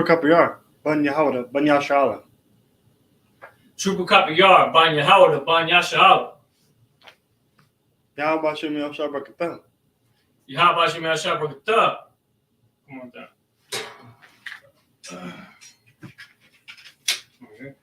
Kapiyar, Ban Yahawada, Ban Yashala. Trooper Kapiyar, Ban Yahawada, Ban Yashala. Yahabashim Yashabakatan. Yahabashim Yashabakata. Come on down. Okay.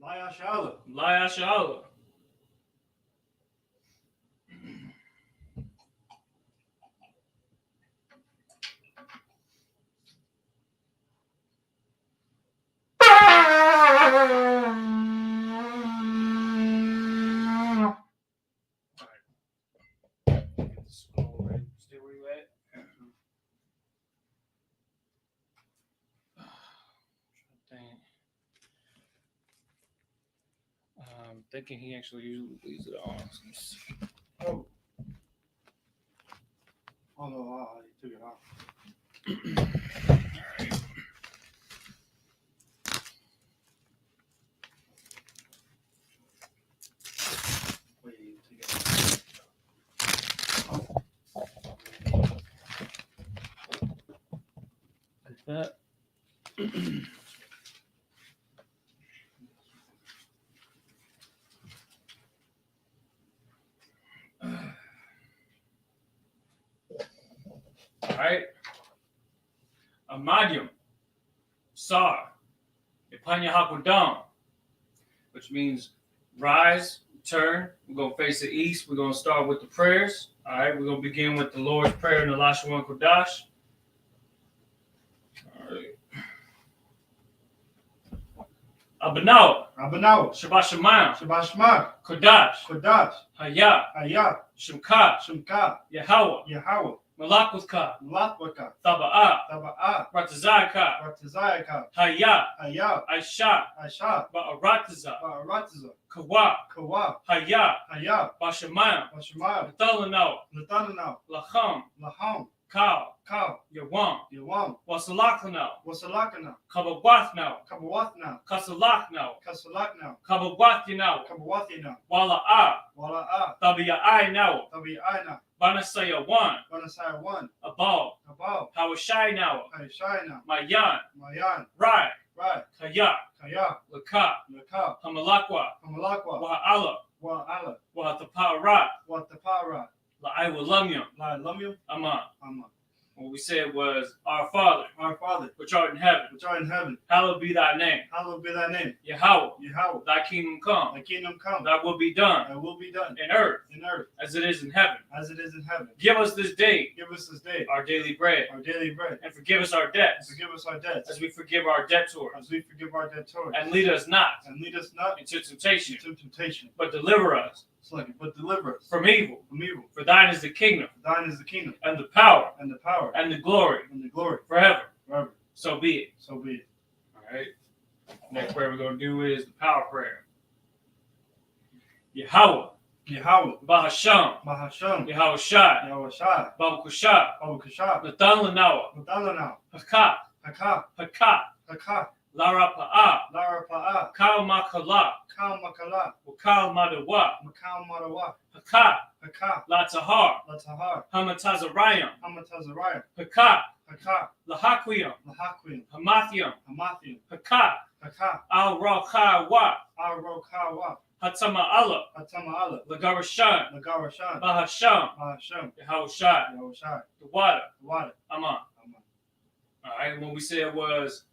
Layashala. Layashala. Stay where you at. I'm thinking he actually usually leaves it on. Oh. Oh no, wow, he took it off. Wait, he took it off. Like that. All right. Amadium. Sar. Ipanya Hakudam. Which means rise, turn. We're going to face the east. We're going to start with the prayers. All right. We're going to begin with the Lord's Prayer in the Lashawan Kodash. All right. Abanaw. Shabbat Shemayim. Kodash. Hayah. Shemka. Yahweh. Malakwaka. Taba'ah. Ratazayaka. Hayah. Aisha. Ba'arataza. Kawa. Hayah. Bashamayim. Nathalanaw. Lacham. Kal. Yawam. Wasalakanaw. Kabawatnaw. Kasalaknaw. Kabawatinaw. Wala'ah. Tabi'ai Banasaya one. Abal. Hawashai now. Mayan. Rai. Kaya. Laka. Hamalakwa. Wa'ala. Wa'ataparat. La'ai Aman. What we said was, Our Father, which art in heaven, hallowed be thy name. Yahweh, thy kingdom come. Thy will be done. In earth. As it is in heaven. Give us this day. Our daily bread. And forgive us our debts. As we forgive our debtors. And lead us not. Into temptation. But deliver us. From evil. For thine is the kingdom. And the power. And the glory. Forever. So be it. All right. Next prayer we're going to do is the power prayer. Yahweh. Bahasham. Yahweh Shai. Babakushah. Nathalanawa. Haka. Lara Pa'a. Kal Makala. Wakal Madawa. Haka. Latahar. Hamatazarayam. Haka. Lahakwiyam. Hamathiam. Haka. Al-Rakawa. Hatama Allah. Lagarashan. Bahasham. Yahweh Shai. The water. Aman. All right. What we said was,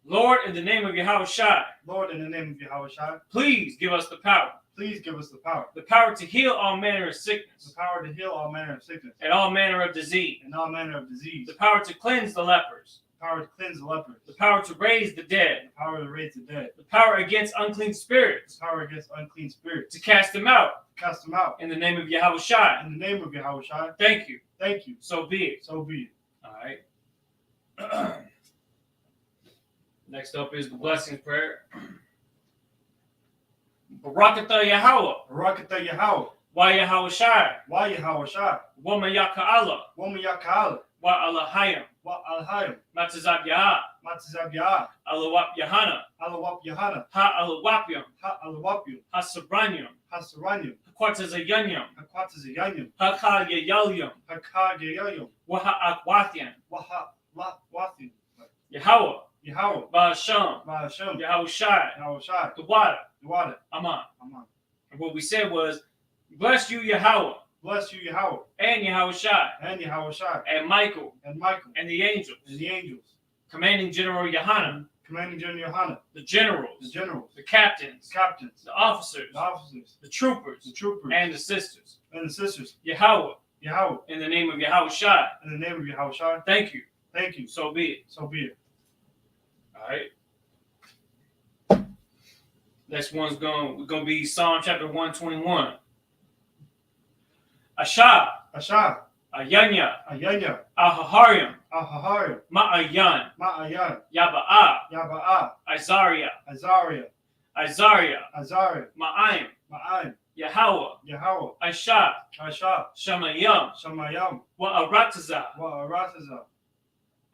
Lord, in the name of Yahushua, Lord, in the name of Yahushua, please give us the power. please give us the power. The power to heal all manner of sickness. The power to heal all manner of sickness. And all manner of disease. And all manner of disease. The power to cleanse the lepers. The power to cleanse the lepers. The power to raise the dead. The power to raise the dead. The power against unclean spirits. The power against unclean spirits. To cast them out. To cast them out. In the name of Yahushua. In the name of Yahushua. Thank you. Thank you. So be it. So be it. All right. Next up is the blessings prayer. Barakatha Yahweh. Barakatha Yahweh. Wa Yahushua. Wa Yahushua. Wa Mayaka'ala. Wa Mayaka'ala. Wa Alahayim. Wa Alhayim. Matazab Yah. Matzab Yah. Alawap Yahana. Alawap Yahana. Ha Alawapium. Ha Alawapyum. Ha Sabranium. Ha Saranyum. Quatazayanyum. Ha Quatazayanyum. Ha Ka Yayalyum. Ha Kagayayum. Wa Ha Akwathian. Wa Ha Wathim. Yahweh. Yahweh. Ba'asham. Ba'ashem. Yahushua. Yahushua. The water. The water. Aman. Aman. And what we said was, bless you, Yahweh, Bless you, Yahweh. and Yahushua, And Yahushua. and Michael, And Michael. and the angels, And the angels. commanding General Yohanan, Commanding General Yohanan. the generals, The generals. the captains, The captains. the officers, The officers. the troopers, The troopers. and the sisters. And the sisters. Yahweh, Yahweh. in the name of Yahushua, In the name of Yahushua. thank you. Thank you. So be it. So be it. All right. Next one's going to be Psalm chapter 121. Asha, Asha. Ayanya, Ayanya. Ahaharium, Ahaharium. Ma'ayan, Ma'ayan. Yaba'a, Yaba'a. Isariah, Azariah. Isariah, Azariah. Ma'ayim, Ma'ayim. Yahweh, Yahweh. Aisha, Asha. Shamayam, Shamayam. Wa'arataza, Wa Arataza.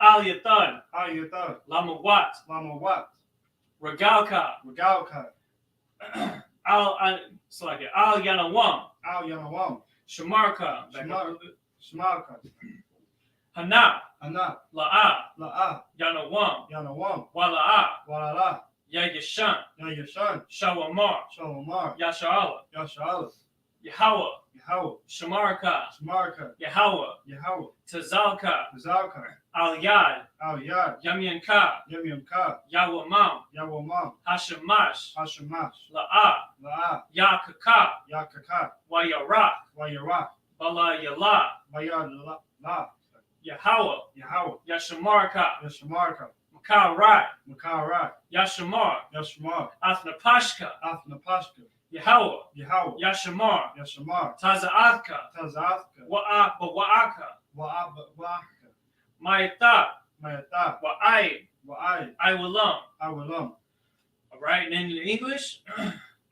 Aliyathan, Ayathan. Lamawat, Lamawat. Regalka, Regalka. Al Yanawam, Al Yanawam. Shamarka, Shmarka. Hana, Ana. La'a, La'a. Yanawam, Yanawam. Wala'a, Walala. Yayashan, Yayashan. Shawamar, Shalomar. Yasha'ala, Yasha'ala. Yahweh, Yahweh. Shamarka, Shmarka. Yahweh, Yahweh. Tazalka, Zalka. Al Yad, Al Yad. Yamyanka, Yamyamka. Yawamam, Yawamam. Hashamash, Hashamash. La'a, La'a. Yakaka, Yakaka. Wayarak, Wayarak. Bala Yala, Bayad La. Yahweh, Yahweh. Yashamarka, Yashamarka. Makarai, Makarak. Yashamar, Yashmar. Athnapashka, Athnapashka. Yahweh, Yahweh. Yashamar, Yashamar. Tazaathka, Tazafka. Wa'aka, Wa'abaka. Mayata, Mayata. Wa'ai, Wa'ai. Iwalam. Awalam. All right, and in English,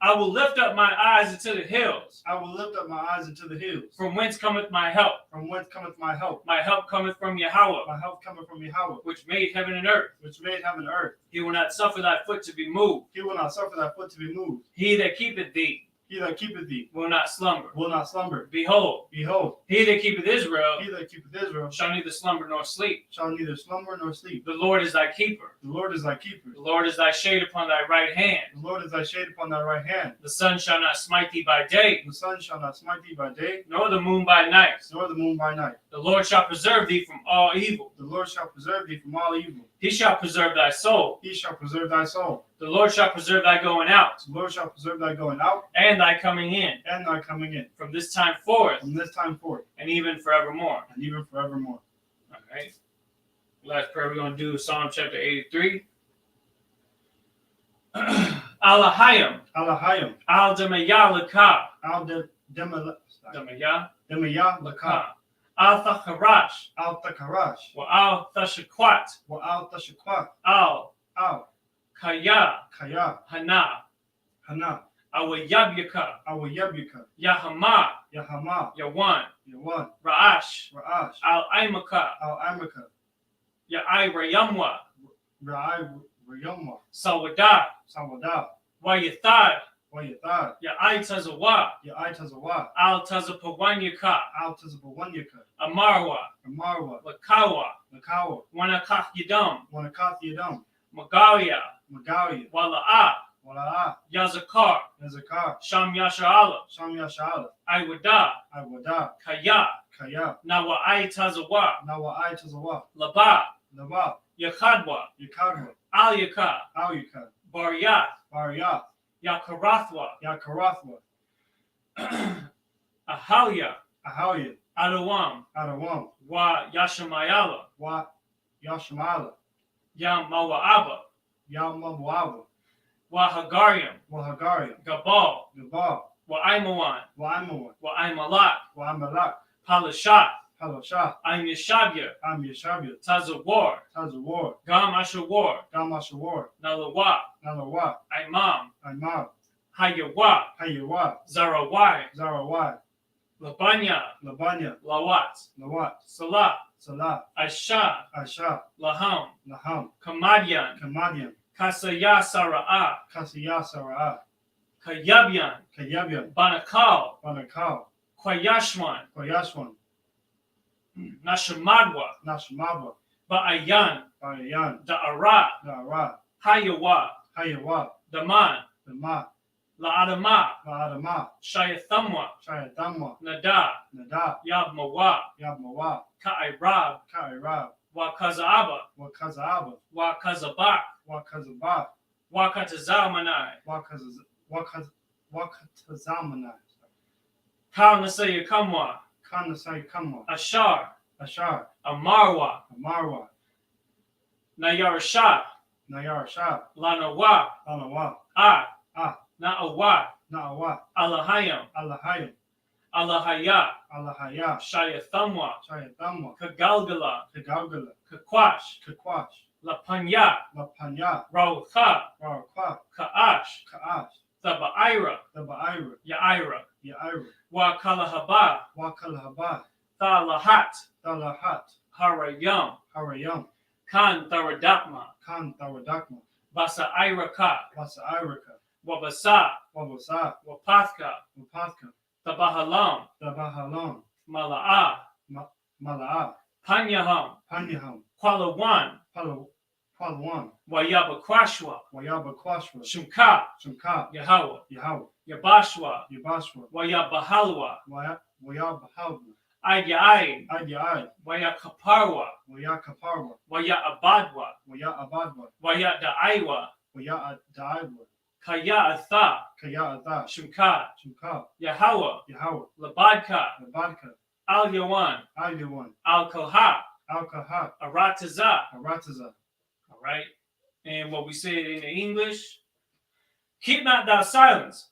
I will lift up my eyes into the hills. I will lift up my eyes into the hills. From whence cometh my help? From whence cometh my help? My help cometh from Yahweh, My help cometh from Yahweh, which made heaven and earth. which made heaven and earth. He will not suffer thy foot to be moved. He will not suffer thy foot to be moved. He that keepeth thee He that keepeth thee will not slumber. will not slumber. Behold, Behold, he that keepeth Israel he that keepeth Israel shall neither slumber nor sleep. shall neither slumber nor sleep. The Lord is thy keeper. The Lord is thy keeper. The Lord is thy shade upon thy right hand. The Lord is thy shade upon thy right hand. The sun shall not smite thee by day, The sun shall not smite thee by day, nor the moon by night. nor the moon by night. The Lord shall preserve thee from all evil. The Lord shall preserve thee from all evil. He shall preserve thy soul. He shall preserve thy soul. The Lord shall preserve thy going out The Lord shall preserve thy going out and thy coming in and thy coming in, from this time forth from this time forth, and even forevermore. and even forevermore. All right. Last prayer we're going to do is Psalm chapter 83. Alahayim, Alahayim. al demaya laka, Al Demaya demaya Laka. al thacharash, Al Takarash. wa al thashakwat, Wa Al Tashakwat. al Al kaya Kaya. hana, Hana. awayabyaka, Awayabika. yahama, Yahama. yawan, Yawan. ra'ash, Ra'ash. al aimaka, Al Amaka. ya'ai rayamwa, Ra'ai Rayomwa. sawada, Sawada. wayathad, Wayathad. ya'ai tazawa, Ya'ai Tazawa. al tazapawanyaka, Al Tazabawanyaka. amarwa, Amarwa. lakawa, Nakawa. wanakach yadam, Wanakath Yadam. magalia, Magawi. wala'a, Wala'a. yazakar, Nazakar. sham yasha'ala, Sham Yasha'ala. iwada, Iwada. kaya, Kaya. nawa'ai tazawa, Nawa'ai Tazawa. laba, Nava. Yakadwa, Yakadwa, Al-Yakad, Al-Yakad, Baryath, Baryath, Yakarathwa, Yakarathwa, Ahalia, Ahalia, Adawam, Adawam, Wa Yashamayala, Wa Yashamala, Yamawaaba, Yamawawa, Wa Hagariam, Wahagaria, Gabal, Gabal, Wa Imawan, Waimawa, Wa Imalak, Waimalak, Palashat, Palashah, Im Yeshabya, Am Yeshabia, Tazawar, Tazawar, Gam Ashawar, Gamashawar, Nalawa, Nalawa, Imam, Imam, Hayawa, Hayawa, Zarawai, Zarawai, Labanya, Labanya, Lawat, Lawat, Salah, Salah, Aisha, Asha, Laham, Laham, Kamadian, Kamadian, Kasaya Sara'a, Kasiyah Sarah, Kayabyan, Kayabian, Banakal, Banakal, Kwayashwan, Koyashwan, Nashamadwa, Nashmawa, Ba'ayan, Bayan, Da'ara, Dara, Hayawa, Hayawa, Daman, Dama, La'adama, Laadama, Shayathamwa, Shayadamwa, Nada, Nada, Yabmawa, Yabmawa, Ka'irab, Kairab, Wakazaaba, Wakazaaba, Wakazabak, Wakazaba, Wakatazamanai, Wakatazamanai, Kaunasaya Kamwa, Kanasai Kamwa, Ashar, Ashar, Amarwa, Amarwa, Nayarasha, Nayar Shah, Lanawa, Alawa, Ah, Na'awa, Naawa, Alahayam, Alahayim, Alahaya, Alahaya, Shayathamwa, Shayadamwa, Kagalgala, Kagalgala, Kakwash, Kakwash, Lapanya, Lapanya, Rawtha, Barakwa, Ka'ash, Ka'ash, Thaba'ira, the Ba'ira, Ya'ira, Ya'ira, Wakalahaba, Wakalhaba, Thalahat, Dalahat, Harayam, Harayam, Kan Tharadakma, Khan Tawadakma, Basairaka, Wasa Iraka, Wabasa, Wabasa, Wapathka, Wapathka, Tabahalam, Dabahalam, Mala'a, Mala'a, Panyaham, Panyaham, Qualawan, Palawan, Wayabakwashwa, Wayabakwashwa, Shumka, Shumka, Yahweh, Yahweh, Yabashwa, Yabashwa, Wayabahalwa, Wayabahalwa, Ayai, Adyai, Wayakaparwa, Wayakaparwa, Wayabadwa, Wayabadwa, Wayadaiwa, Wayadaiwa, Kayatha, Kayada, Shumka, Shumka, Yahweh, Yahweh, Labadka, Labadka, Al Yawan, Alyawan, Al Koha, Alkahat, Arataza. Arataza. All right. And what we say in the English, keep not thy silence,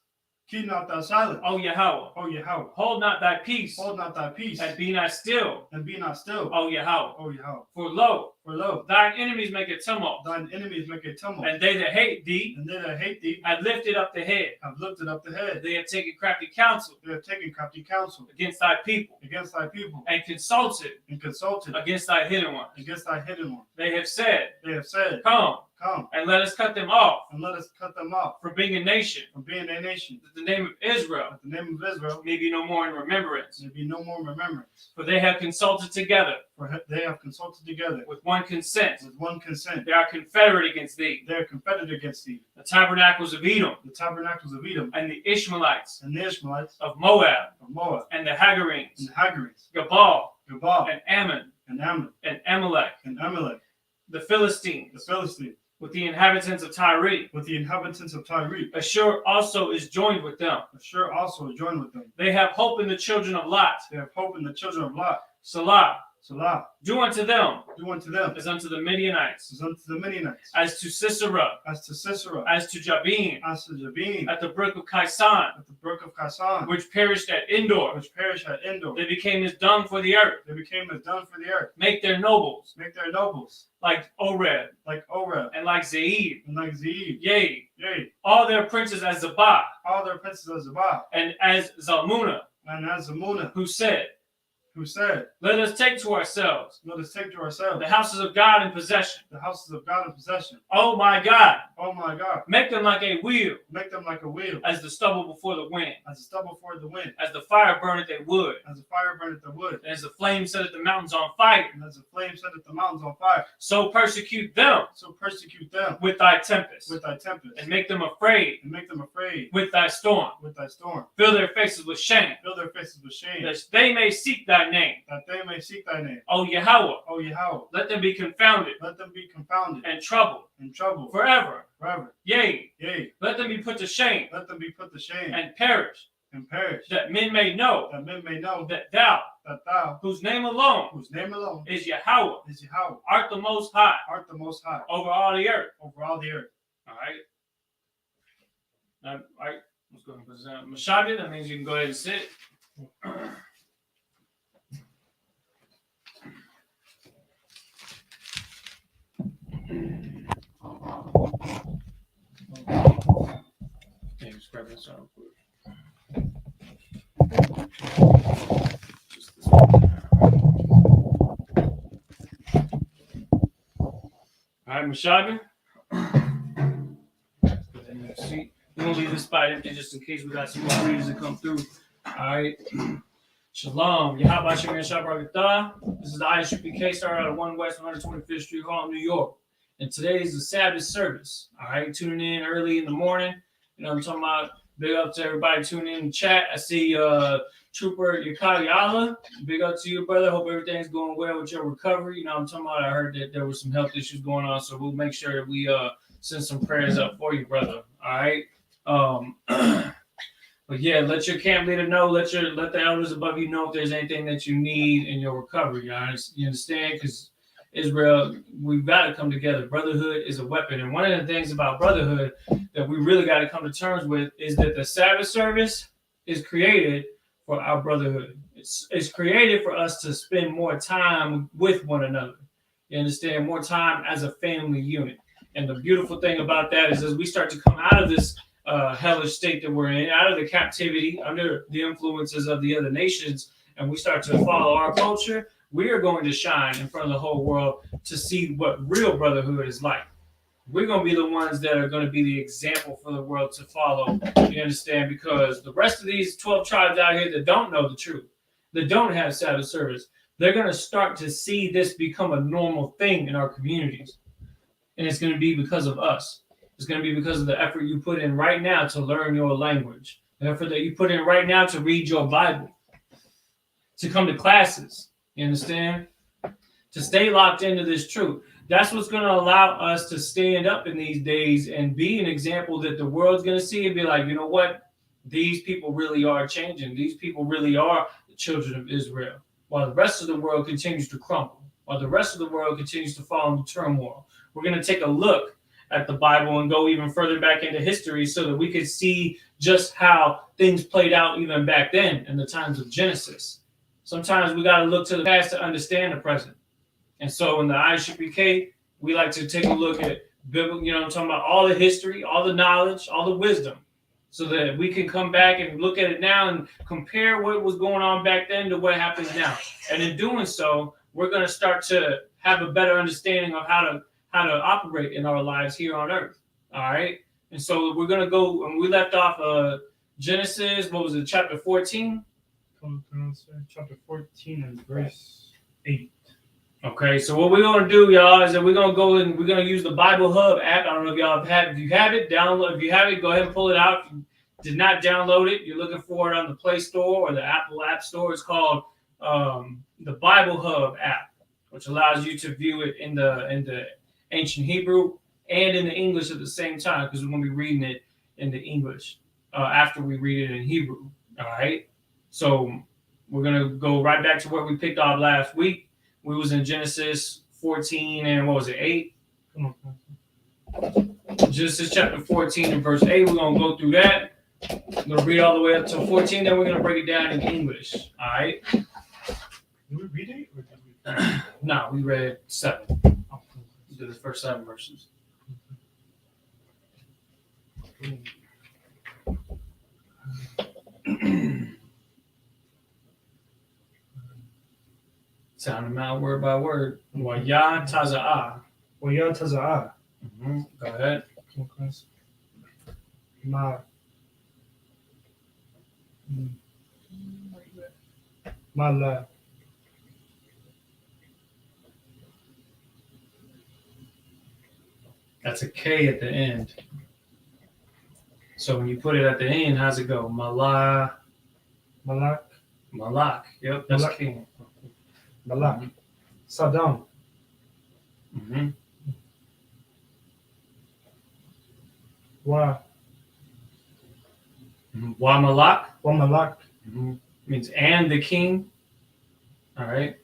Keep not thy silence, O Yahweh. O Yahweh. Hold not thy peace, Hold not thy peace, and be not still, and be not still, O Yahweh. O Yahweh. For lo, For lo, thine enemies make a tumult, thine enemies make a tumult, and they that hate thee and they that hate thee have lifted up the head. have lifted up the head. They have taken crafty counsel They have taken crafty counsel against thy people, against thy people, and consulted and consulted against thy hidden ones. against thy hidden one. They have said, They have said, come, Come, and let us cut them off and let us cut them off from being a nation, from being a nation, that the name of Israel that the name of Israel may be no more in remembrance. may be no more remembrance. For they have consulted together For they have consulted together with one consent. with one consent. They are confederate against thee. They are confederate against thee. The tabernacles of Edom, The tabernacles of Edom, and the Ishmaelites and the Ishmaelites of Moab, of Moab, and the Hagarenes, and the Hagarites, Gabal, Gabal, and Ammon, and Ammon, and Amalek, and Amalek, the the Philistines, Philistines, with the inhabitants of Tyre. with the inhabitants of Tyre. Ashur also is joined with them. Ashur also joined with them. They have hope in the children of Lot. They have hope in the children of Lot. Salah, Salah, do unto them do unto them as unto the Midianites, as unto the Midianites, as to Sisera, as to Sisera, as to Jabin, as to Jabin, at the brook of Kaisan, at the brook of Kasan, which perished at Endor. which perished at Endor. They became as dung for the earth. They became as dung for the earth. Make their nobles Make their nobles like Oreb like Oreb and like Zeeb. and like Zeeb. Yea, Yea, all their princes as Zabah all their princes of Zabah, and as Zalmunna, and as Zamunah, who said, who said, let us take to ourselves Let us take to ourselves the houses of God in possession. the houses of God in possession. Oh my God, Oh my God. Make them like a wheel. Make them like a wheel. As the stubble before the wind. As the stubble before the wind. As the fire burneth the wood. As the fire burneth the wood. And as the flame setteth the mountains on fire. And as the flame setteth the mountains on fire. So persecute them. So persecute them. With thy tempest. With thy tempest. And make them afraid. And make them afraid. With thy storm. With thy storm. Fill their faces with shame. Fill their faces with shame. That they may seek thy name. That they may seek thy name. O Yahweh. O Yahweh. Let them be confounded. Let them be confounded. And troubled. And troubled. Forever. Forever. Yea. Yea. Let them be put to shame. Let them be put to shame. And perish. And perish. That men may know. That men may know. That thou. That thou. Whose name alone. Whose name alone. Is Yahweh. Is Yahweh. Art the most high. Art the most high. Over all the earth. Over all the earth. All right. Now, all right. Let's go ahead and put this down. Mashadi, that means you can go ahead and sit. Just grab this out real quick. Just this one. All right, Mashadi. Go ahead and have a seat. We're going to leave this spot empty just in case we got some more readers to come through. All right. Shalom. Yahweh Shem Yashabarakatah. This is the Isupk, started out of 1 West 125th Street, Harlem, New York. And today is the Sabbath service. All right. Tuning in early in the morning. You know what I'm talking about? Big up to everybody tuning in the chat. I see Trooper Yakali Allah. Big up to you, brother. Hope everything's going well with your recovery. You know what I'm talking about? I heard that there were some health issues going on, so we'll make sure that we send some prayers up for you, brother. All right. But yeah, let your camp leader know. Let the elders above you know if there's anything that you need in your recovery. You understand? Because Israel, we've got to come together. Brotherhood is a weapon. And one of the things about brotherhood that we really got to come to terms with is that the Sabbath service is created for our brotherhood. It's created for us to spend more time with one another. You understand? More time as a family unit. And the beautiful thing about that is as we start to come out of this hellish state that we're in, out of the captivity, under the influences of the other nations, and we start to follow our culture, we are going to shine in front of the whole world to see what real brotherhood is like. We're going to be the ones that are going to be the example for the world to follow. You understand? Because the rest of these 12 tribes out here that don't know the truth, that don't have Sabbath service, they're going to start to see this become a normal thing in our communities. And it's going to be because of us. It's going to be because of the effort you put in right now to learn your language, the effort that you put in right now to read your Bible, to come to classes. You understand? To stay locked into this truth. That's what's going to allow us to stand up in these days and be an example that the world's going to see and be like, you know what? These people really are changing. These people really are the children of Israel. While the rest of the world continues to crumble, while the rest of the world continues to fall into turmoil, we're going to take a look at the Bible and go even further back into history so that we could see just how things played out even back then in the times of Genesis. Sometimes we got to look to the past to understand the present. And so in the Isupk, we like to take a look at biblical, you know, I'm talking about all the history, all the knowledge, all the wisdom, so that we can come back and look at it now and compare what was going on back then to what happens now. And in doing so, we're going to start to have a better understanding of how to operate in our lives here on earth. All right. And so we're going to go, and we left off Genesis, what was it, chapter 14? Chapter 14 and verse 8. Okay, so what we're going to do, y'all, is that we're going to go and we're going to use the Bible Hub app. I don't know if y'all have had it. If you have it, download. If you have it, go ahead and pull it out. If you did not download it, you're looking for it on the Play Store or the Apple App Store. It's called the Bible Hub app, which allows you to view it in the ancient Hebrew and in the English at the same time, because we're going to be reading it in the English after we read it in Hebrew. All right, so we're going to go right back to where we picked off last week. We was in Genesis 14 and what was it, 8? Genesis chapter 14 and verse 8. We're going to go through that. I'm going to read all the way up to 14. Then we're going to break it down in English. All right? Did we read 8 or did we? No, we read 7. We did the first 7 verses. Sound them out word by word. Waya taza'ah. Waya taza'ah. Go ahead. Okay. Ma. Mala. That's a K at the end. So when you put it at the end, how's it go? Malak. Malak. Malak. Yep, that's Malak. king. Malak. Saddam. Mm-hmm. Wa. Wa Malak. Wa Malak. Means and the king. All right.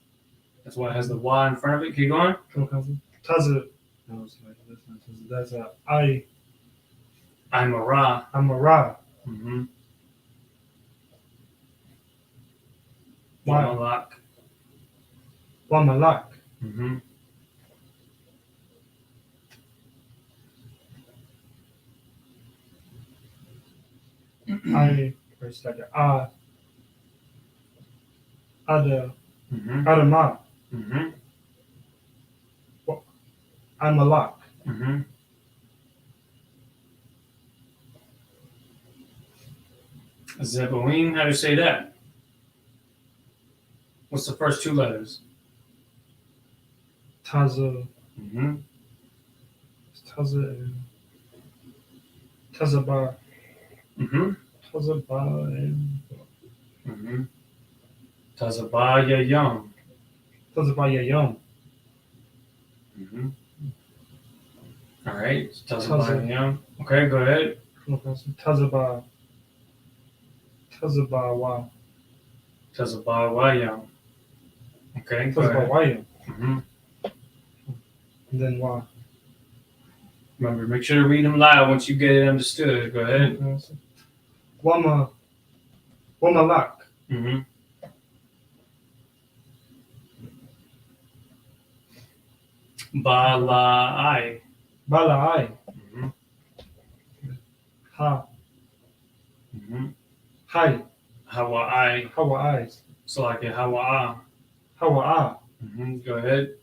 That's why it has the wa in front of it. Keep going. Taza. No, it's like this one. That's a I. I'm a Ra. I'm a Ra. Mm-hmm. Wa. Wa Malak. Wa Malak. Mm-hmm. I. It's like a Ada. Mm-hmm. Adama. Mm-hmm. I'm a Malak. Mm-hmm. Zeboim, how do you say that? What's the first two letters? Taza. Mm-hmm. Taza. Tazaba. Mm-hmm. Tazaba. Mm-hmm. Tazabaya Yum. Tazaba Yayom. Mm-hmm. All right. Tazabaya Yum. Okay, go ahead. Tazaba. Tazaba Wa. Tazabaya Yum. Okay, go Tazaba ahead. Wayom. Mm-hmm. And then Wa. Remember, make sure to read them loud once you get it understood. Go ahead. Wama. Wamalak. Mm-hmm. Balai. Balai. Mm-hmm. Ha. Mm-hmm. Hai. Hawaii. Hawaii. So like a Hawa'a. Hawa'a. Mm-hmm. Go ahead.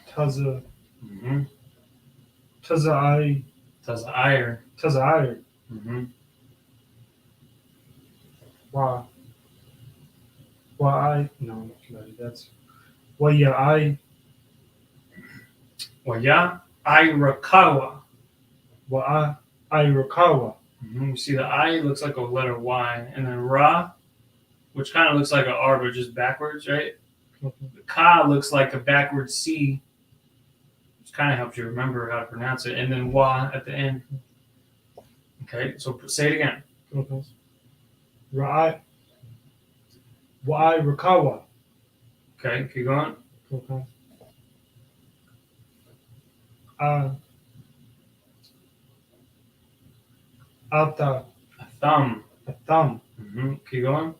Taza. Mm-hmm. Tazai. Taza'ir. Tazai. Mm-hmm. Wa. Wa'ai. No, that's. Wa'ya'ai. Waya. Irakawa. Wa'a. Irakawa. Mm-hmm. You see the I looks like a letter Y. And then Ra, which kind of looks like an R, but just backwards, right? The Ka looks like a backwards C, which kind of helps you remember how to pronounce it. And then Wa at the end. Okay, so say it again. Ra'i. Wa'i Rakawa. Okay, keep going. Ata. A thumb. A thumb. Mm-hmm. Keep going.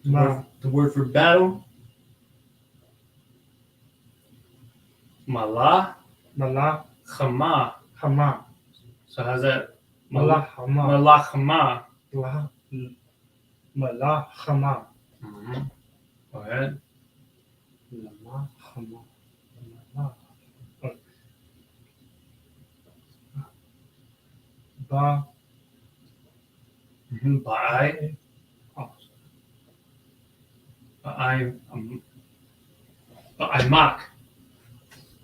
The word for battle. Mala. Mala. Chama. Hama. So how's that? Mala Hama. Mala Chama. Mala Hama. Mm-hmm. Go ahead. Lama Hama. Ba. Mm-hmm. Ba'ai. Ba'ai Mak.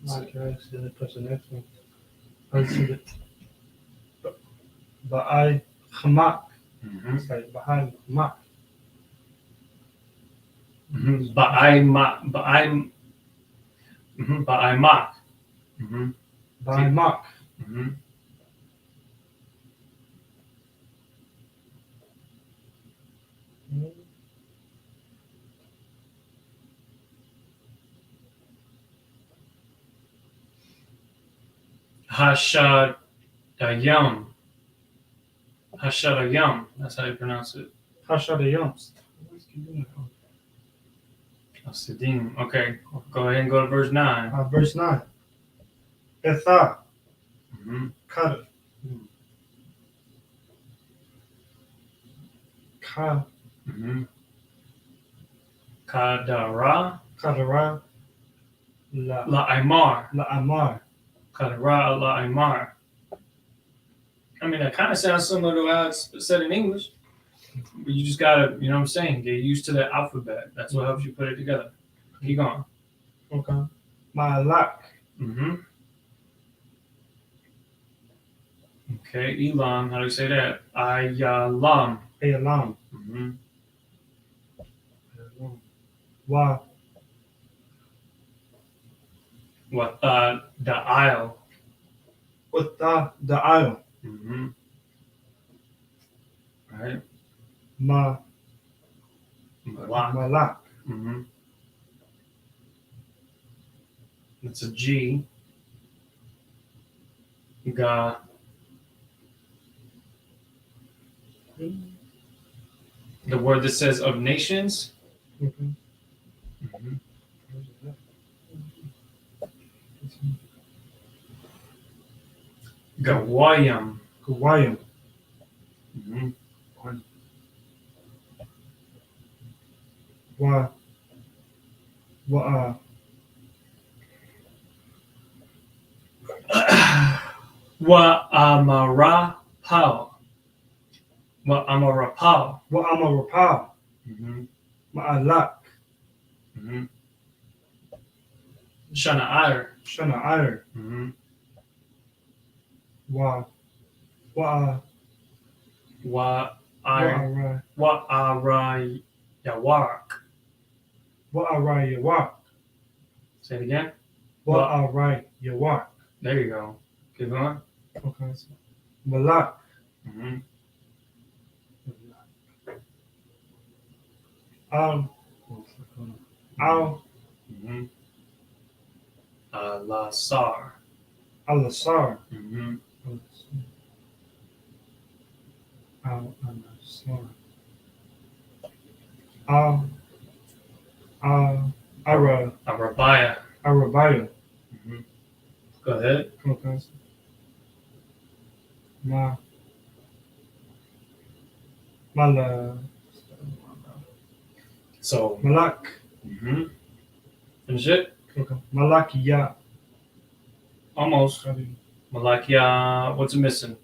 Okay, so then push the next one. Ba'ai Hamak. Mm-hmm. It's like behind Hamak. Mm-hmm. Ba'ai Mak. Ba'ai. Mm-hmm. Ba'ai Mak. Mm-hmm. Ba'ai Mak. Mm-hmm. Hashadayam. Hashadayam. That's how you pronounce it. Hashadayam. Hasidim. Okay, go ahead and go to verse 9. Verse 9. Etha. Mm-hmm. Kada. Ka. Mm-hmm. Kadara Kadara. La'imar. La'amar. Kadara La'imar. I mean, that kind of sounds similar to how it's said in English. But you just gotta, you know what I'm saying, get used to the alphabet. That's what helps you put it together. Keep going. Okay. Malak. Mm-hmm. Okay, Elam. How do you say that? Ayalam. Ayalam. Mm-hmm. Wa. What? The aisle. With the aisle. Mm-hmm. Right. Ma. Malak. Malak. Mm-hmm. It's a G. Ga. The word that says of nations. Okay. Mm-hmm. Gawayam. Gawayam. Mm-hmm. Wa. Wa. Wa amara pao. Wa amara pao. Wa amarapa. Mm-hmm. Ma'alak. Mm-hmm. Shana ire. Shana ire. Mm-hmm. Wa. Wa. Wa ire. Wa. Wa ara yawarak. Wa arai yawak. Say it again. Wa arai yawak. There you go. Keep going. Okay. Malak. Mm-hmm. Al. Mm-hmm. Lasar. Al-Asar. Mm-hmm. Al-Asar. Arabaya. Arabaya. Mm-hmm. Go ahead. Okay. Mala. So. Malak. Mm-hmm. Finish it. Okay. Malakiya. Almost. Malakia. What's it missing?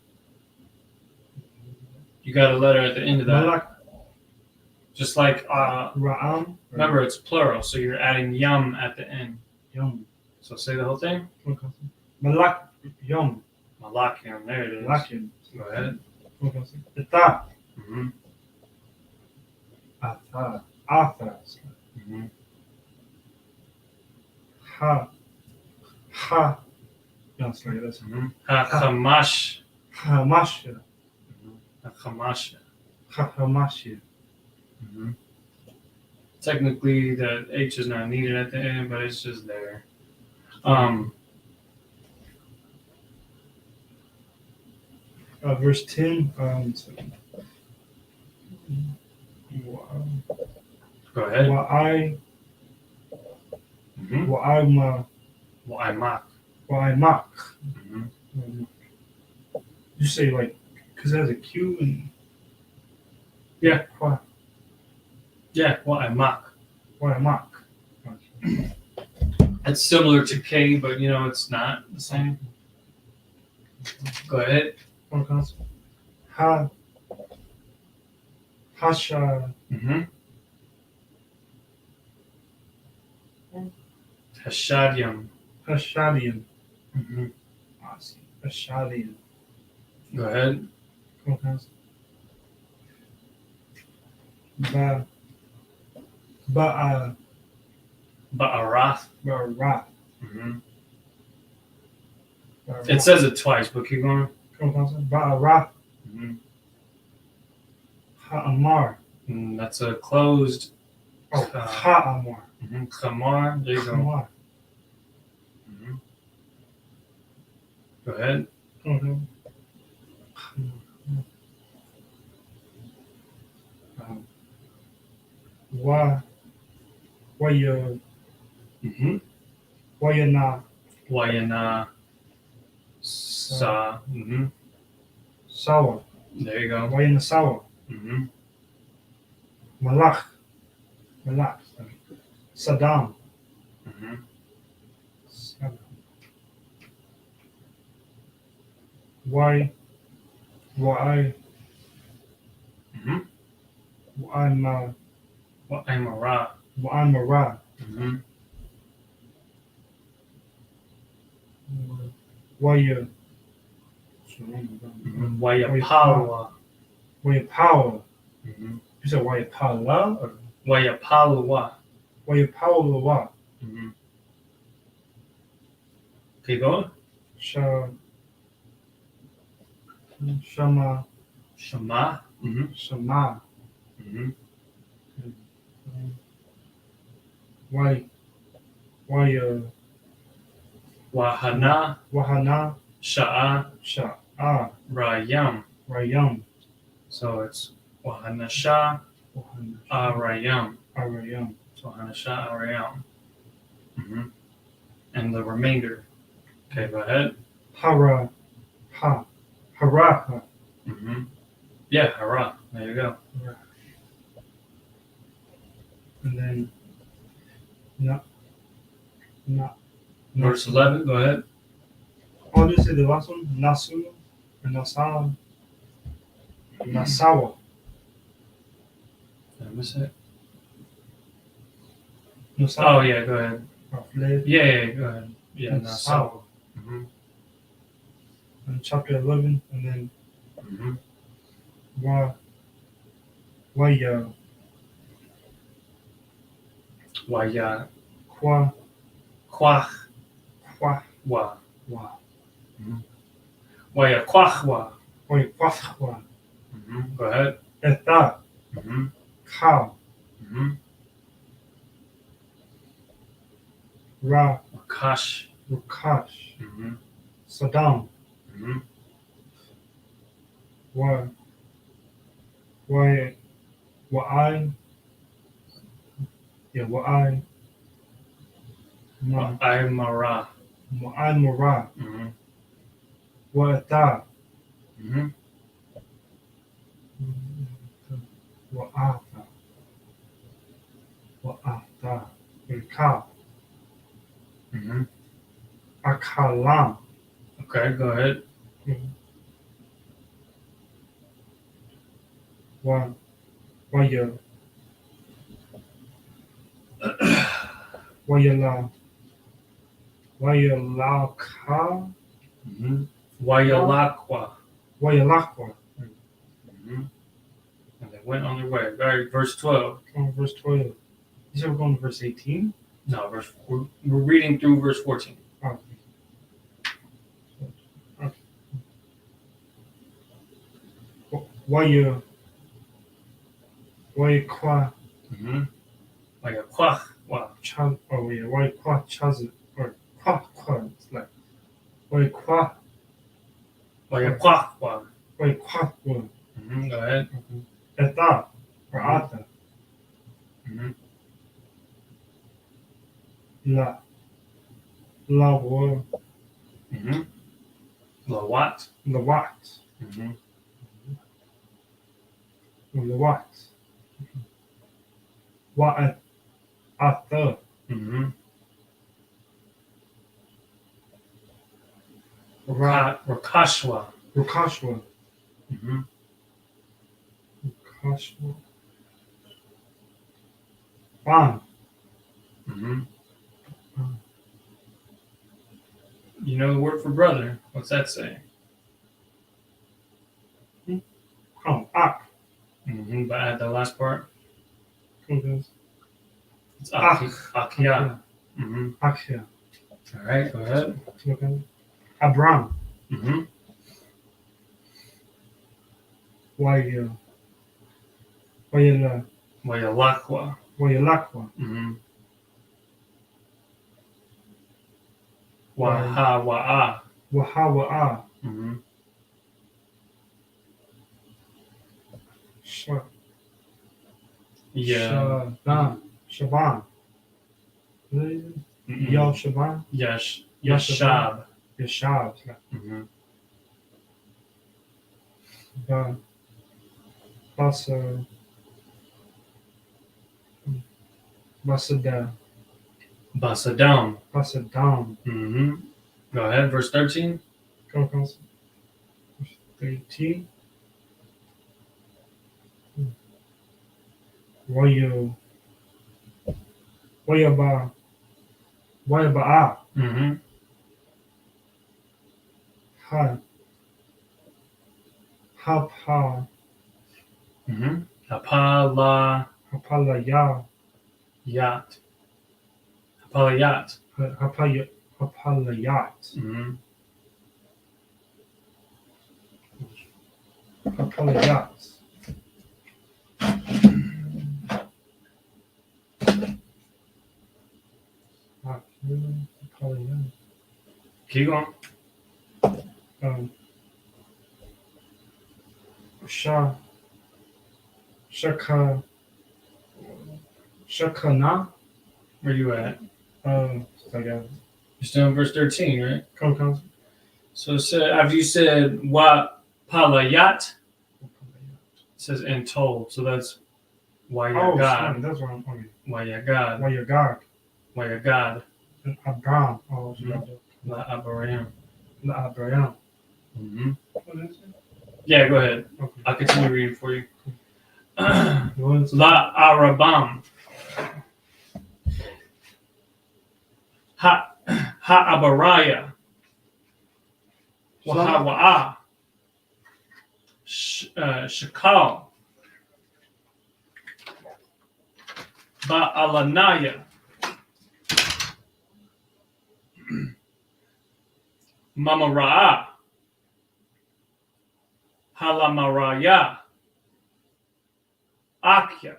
You got a letter at the end of that. Malak. Just like Ra'am. remember, it's plural, so you're adding yum at the end. Yum. So say the whole thing. Okay. Malak. Yum. Malakium. There it is. Malakium. Go ahead. Okay. Ita. Mm-hmm. Atha. Atha. Mm-hmm. Ha. Ha. Yes, like this. Mm-hmm. Hachamash. Hamasha. Hachamash. Hamasha. Mm-hmm. Technically, the H is not needed at the end, but it's just there. Verse 10. Go ahead. Wa'ai. Mm-hmm. Wa'ai Wa'aimak. Mm-hmm. You say like, because it has a Q and. Yeah. Why? Yeah, Wa'aimak. Wa'aimak. It's similar to K, but you know it's not the same. Go ahead. Ha. Hasha. Mm-hmm. Hashadium. Hashadian. Mm-hmm. Hashadian. Go ahead. Ba'arath. Ba'arath. Mm-hmm. It says it twice, but keep going. Ba'arath. Mm-hmm. Ha'amar. That's a closed. Oh, Ha'amar. Mm-hmm. Khamar. There you go. Ha'amar. Mm-hmm. Go ahead. Wayana. Mm-hmm. Wayana. Sa. Mm-hmm. Sawa. There you go. Wayana Sawa. Mm-hmm. Malach. Saddam. Mm-hmm. Saddam. Why? Mm-hmm. Wa'amara. Mm-hmm. Waya. Wayapalwa. Wayapawa. Mm-hmm. You said Wayapala or Wayapalwa. Wayapawa. Mm-hmm. Keep going. Shama. Shema. Mm-hmm. Shama. Mm-hmm. Wahana. Wahana. Sha'a. Sha'a. Rayam. Rayam. So it's Wahana Sha. Arayam. Arayam. So Wahana Sha Arayam. Mm-hmm. And the remainder. Okay, go ahead. Haraha. Mm-hmm. Yeah, hara. There you go. And then Verse 11, go ahead. Oh, this is the last one. Nasu and Nasawa. Nasawa. Did I miss it? Nasawa. Oh, yeah, go ahead. Yeah, go ahead. Yeah, Nasawa. Mm-hmm. And chapter 11, and then Mm-hmm. Waya. Kwa. Kwah. Wa. Mm-hmm. Waya kwahwa. Waya kwahwa. Mm-hmm. Go ahead. Etha. Mm-hmm. Cow. Mm-hmm. Rakash. Mm-hmm. Saddam. Mm-hmm. Wa'ai. Yeah, Wa'ai. Wa'aimara. Wa'aimara. Mm-hmm. Wa'ata. Mm-hmm. Wa'ata. Cow. Mm-hmm. Akalam. Okay, go ahead. Wayalaka. Mm-hmm. Wayalakwa. Mm-hmm. And they went on their way. All right, verse 12. Verse 12. You said we're going to verse 18? No, we're reading through verse 14. Okay. Wayakwa. Mm-hmm. Wayakwa. Oh yeah, Wayakwa Chaz or Kwa. It's like Wayakwa. Wayakwa. Wayakwa. Mm-hmm. Go ahead. Etha or Ata. Mm-hmm. Lawat. Mm-hmm. Lawat. Mm-hmm. Lawat. Wa'atha. Mm-hmm. Rakashwa. Mm-hmm. Ban. Mm-hmm. You know the word for brother. What's that say? Ak. Mm-hmm. But add the last part. It's Akia. Mm-hmm. Akia. All right, go ahead. Abram. Mm-hmm. Wayalakwa. Mm-hmm. Wahawa'a. Mm-hmm. Yeah. Shaban. Yo Shaban. Yashab. Yashab. Mm-hmm. Basada. Basadam. Basadam. Mm-hmm. Go ahead, verse 13. Go, verse 13. Wayaba. Wayaba. Mm-hmm. Ha. Hapa. Mm-hmm. Hapala Hapalaya. yat. Hapalayat. Hapalayat. Mm-hmm. Hapalayat. Hapalayat. Keep going. Shakana. Where you at? You're You're still in verse 13, right? Come. So after you said wa palayat, it says and told. So that's why you're God. That's what I'm talking. Why you're God. Why you're God. Why you're God. Abraham. La Abraham. La Abraham. Mm-hmm. What is it? Yeah, go ahead. Okay. I'll continue reading for you. La Arabam. Ha Abaraya. Wahawa'a. Shakal. Ba'alanaya. Mamara'a. Halamaraya. Akya.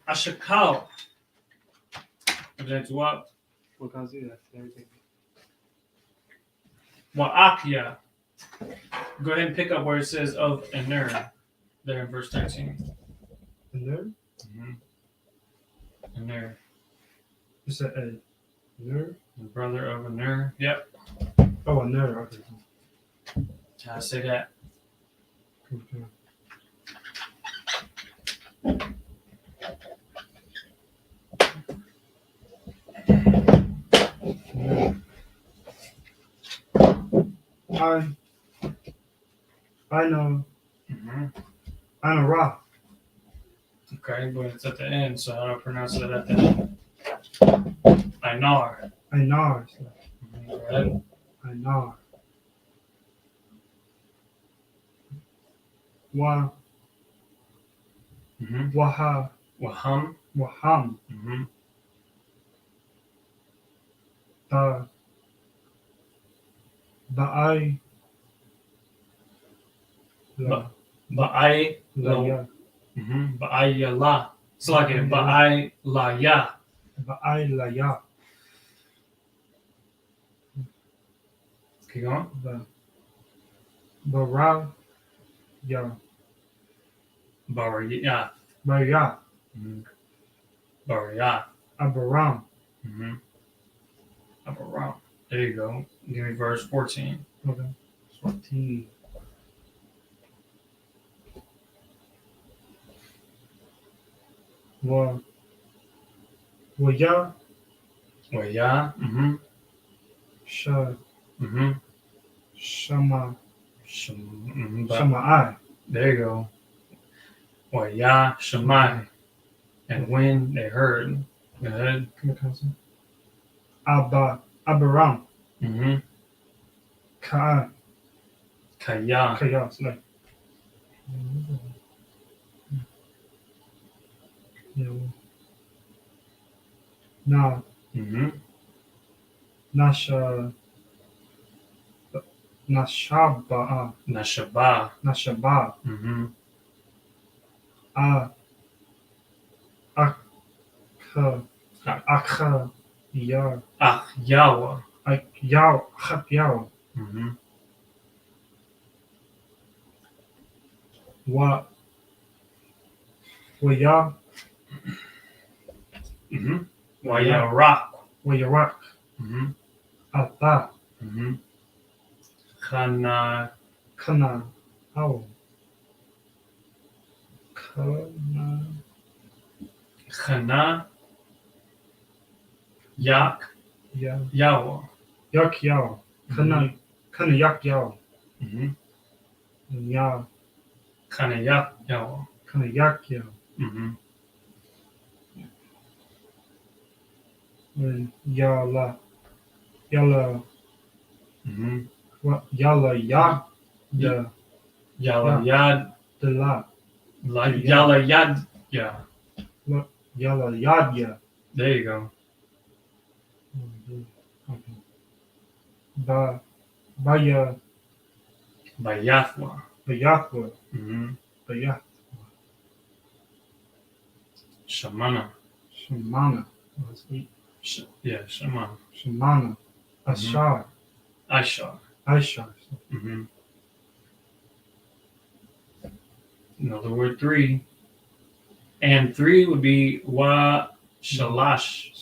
Ashakal. That's what? What can I see that? Everything. Wa'akya. Go ahead and pick up where it says of Aner. There in verse 13. Aner? Mm-hmm. Aner. You said Aner? The brother of Aner. Yep. Oh, Aner. Okay. How I say that? Okay. I know. Mm-hmm. I know Ra. Okay, but it's at the end, so how do I pronounce that at the end? Einar. Einar. Go ahead. Einar. Wa. Mm-hmm. Waha. Waham. Waham. Mm-hmm. Ba'ai. Ba'ai. La. Mm-hmm. Ba'ai la. It's like it. Ba'ai la ya. Ba'ai la ya. Keep going. Bara. Ya. Baraya. Barya. Mm-hmm. Baraya. Abaram. Mm-hmm. Abaram. There you go. Give me verse 14. Okay. 14. Waya. Waya. Mm-hmm. Mm-hmm. Shama. Mm-hmm. Shama'ai. There you go. Waya Shammai. And when they heard, go ahead. Abaram. Mm-hmm. Kaya. Kaya. It's like. Now. Mm-hmm. Nashaba. Nashaba. Nashaba. Mm-hmm. Akha. Ya. Yawa. Yawa. Mm-hmm. Waya. Mm-hmm. Wayarak. Wayarak. Mm-hmm. Ata. Mm-hmm. Kana. Oh. Kana. Chana, Yak, Yawa. Yak Yao. Kana Yak Yao. Mhm. Ya Kana Yak Yawa. Kana Yak Yao. Mhm. Yala Mhm. Yala Yad the Yala Yad. the La. Yala Yad. Yeah. Yala Yad Ya. There you go. Okay. Baya Bayathwa. Bayahwa. Mhm. Bayah Shamana. Shamana. Yeah, Shamana. Shamana. Ashar. Aishar. Aishar. Mhm. Another word 3. And 3 would be Wa Shalash.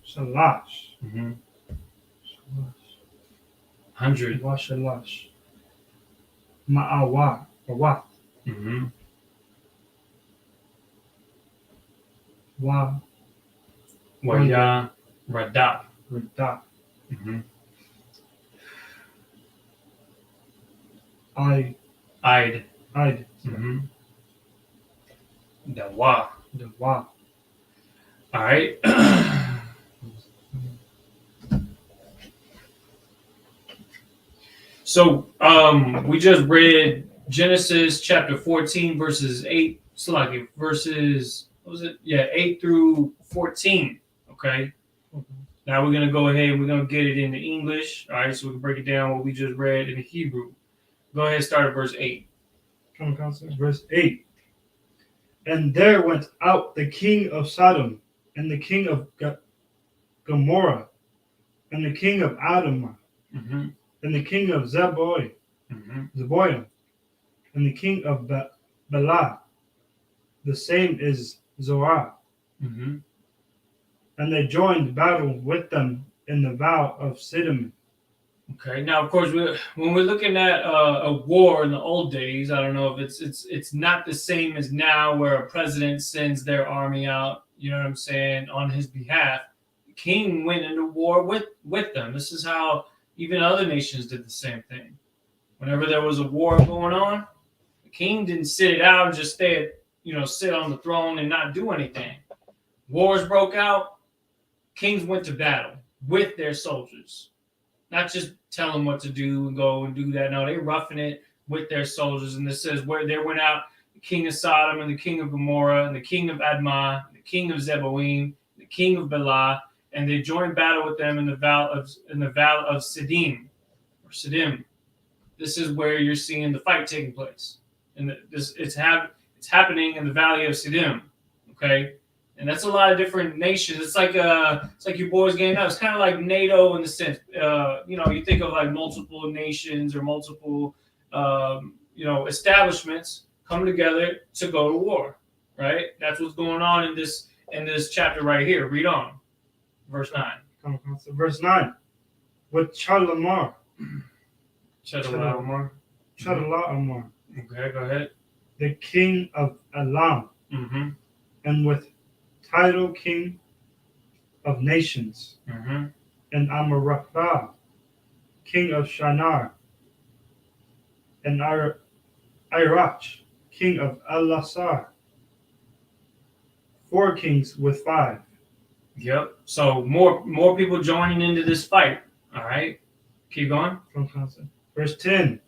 Shalash. Mhm. Shalash. 100. Wa Shalash. Ma'awa. Awat. Mhm. Wa Waya Radap. Rada. Mhm. I'd. Mhm. The Wa. The Wa. All right. So we just read Genesis chapter 14 verses 8, verses, what was it? Yeah, 8 through 14. Okay. Now we're gonna go ahead and we're gonna get it into English. All right, so we can break it down what we just read in Hebrew. Go ahead and start at verse 8. Verse 8. And there went out the king of Sodom, and the king of Gomorrah, and the king of Adamah, Mm-hmm. and the king of Zeboim, and the king of Bela, the same is Zorah. Mm-hmm. And they joined battle with them in the vow of Siddim. Okay. Now, of course, when we're looking at a war in the old days, I don't know if it's not the same as now, where a president sends their army out. You know what I'm saying, on his behalf. The king went into war with them. This is how even other nations did the same thing. Whenever there was a war going on, the king didn't sit it out and just sit on the throne and not do anything. Wars broke out. Kings went to battle with their soldiers. Not just tell them what to do and go and do that. No, they roughing it with their soldiers. And this says where there went out the king of Sodom and the king of Gomorrah and the king of Admah, the king of Zeboim, the king of Bela, and they joined battle with them in the valley of Siddim or Siddim. This is where you're seeing the fight taking place, and it's happening in the valley of Siddim. Okay. And that's a lot of different nations. It's like your boys game now. It's kind of like NATO in the sense, you think of like multiple nations or multiple, establishments coming together to go to war, right? That's what's going on in this chapter right here. Read on, verse 9. Verse 9. With Chedorlaomer. Chedorlaomer. Okay, go ahead. The king of Elam. Mm-hmm. And with Tidal, king of nations, mm-hmm. and Amaraphah, king of Shinar, and Irach, king of Elasar. 4 kings with 5. Yep. So more people joining into this fight. All right. Keep going. Verse 10.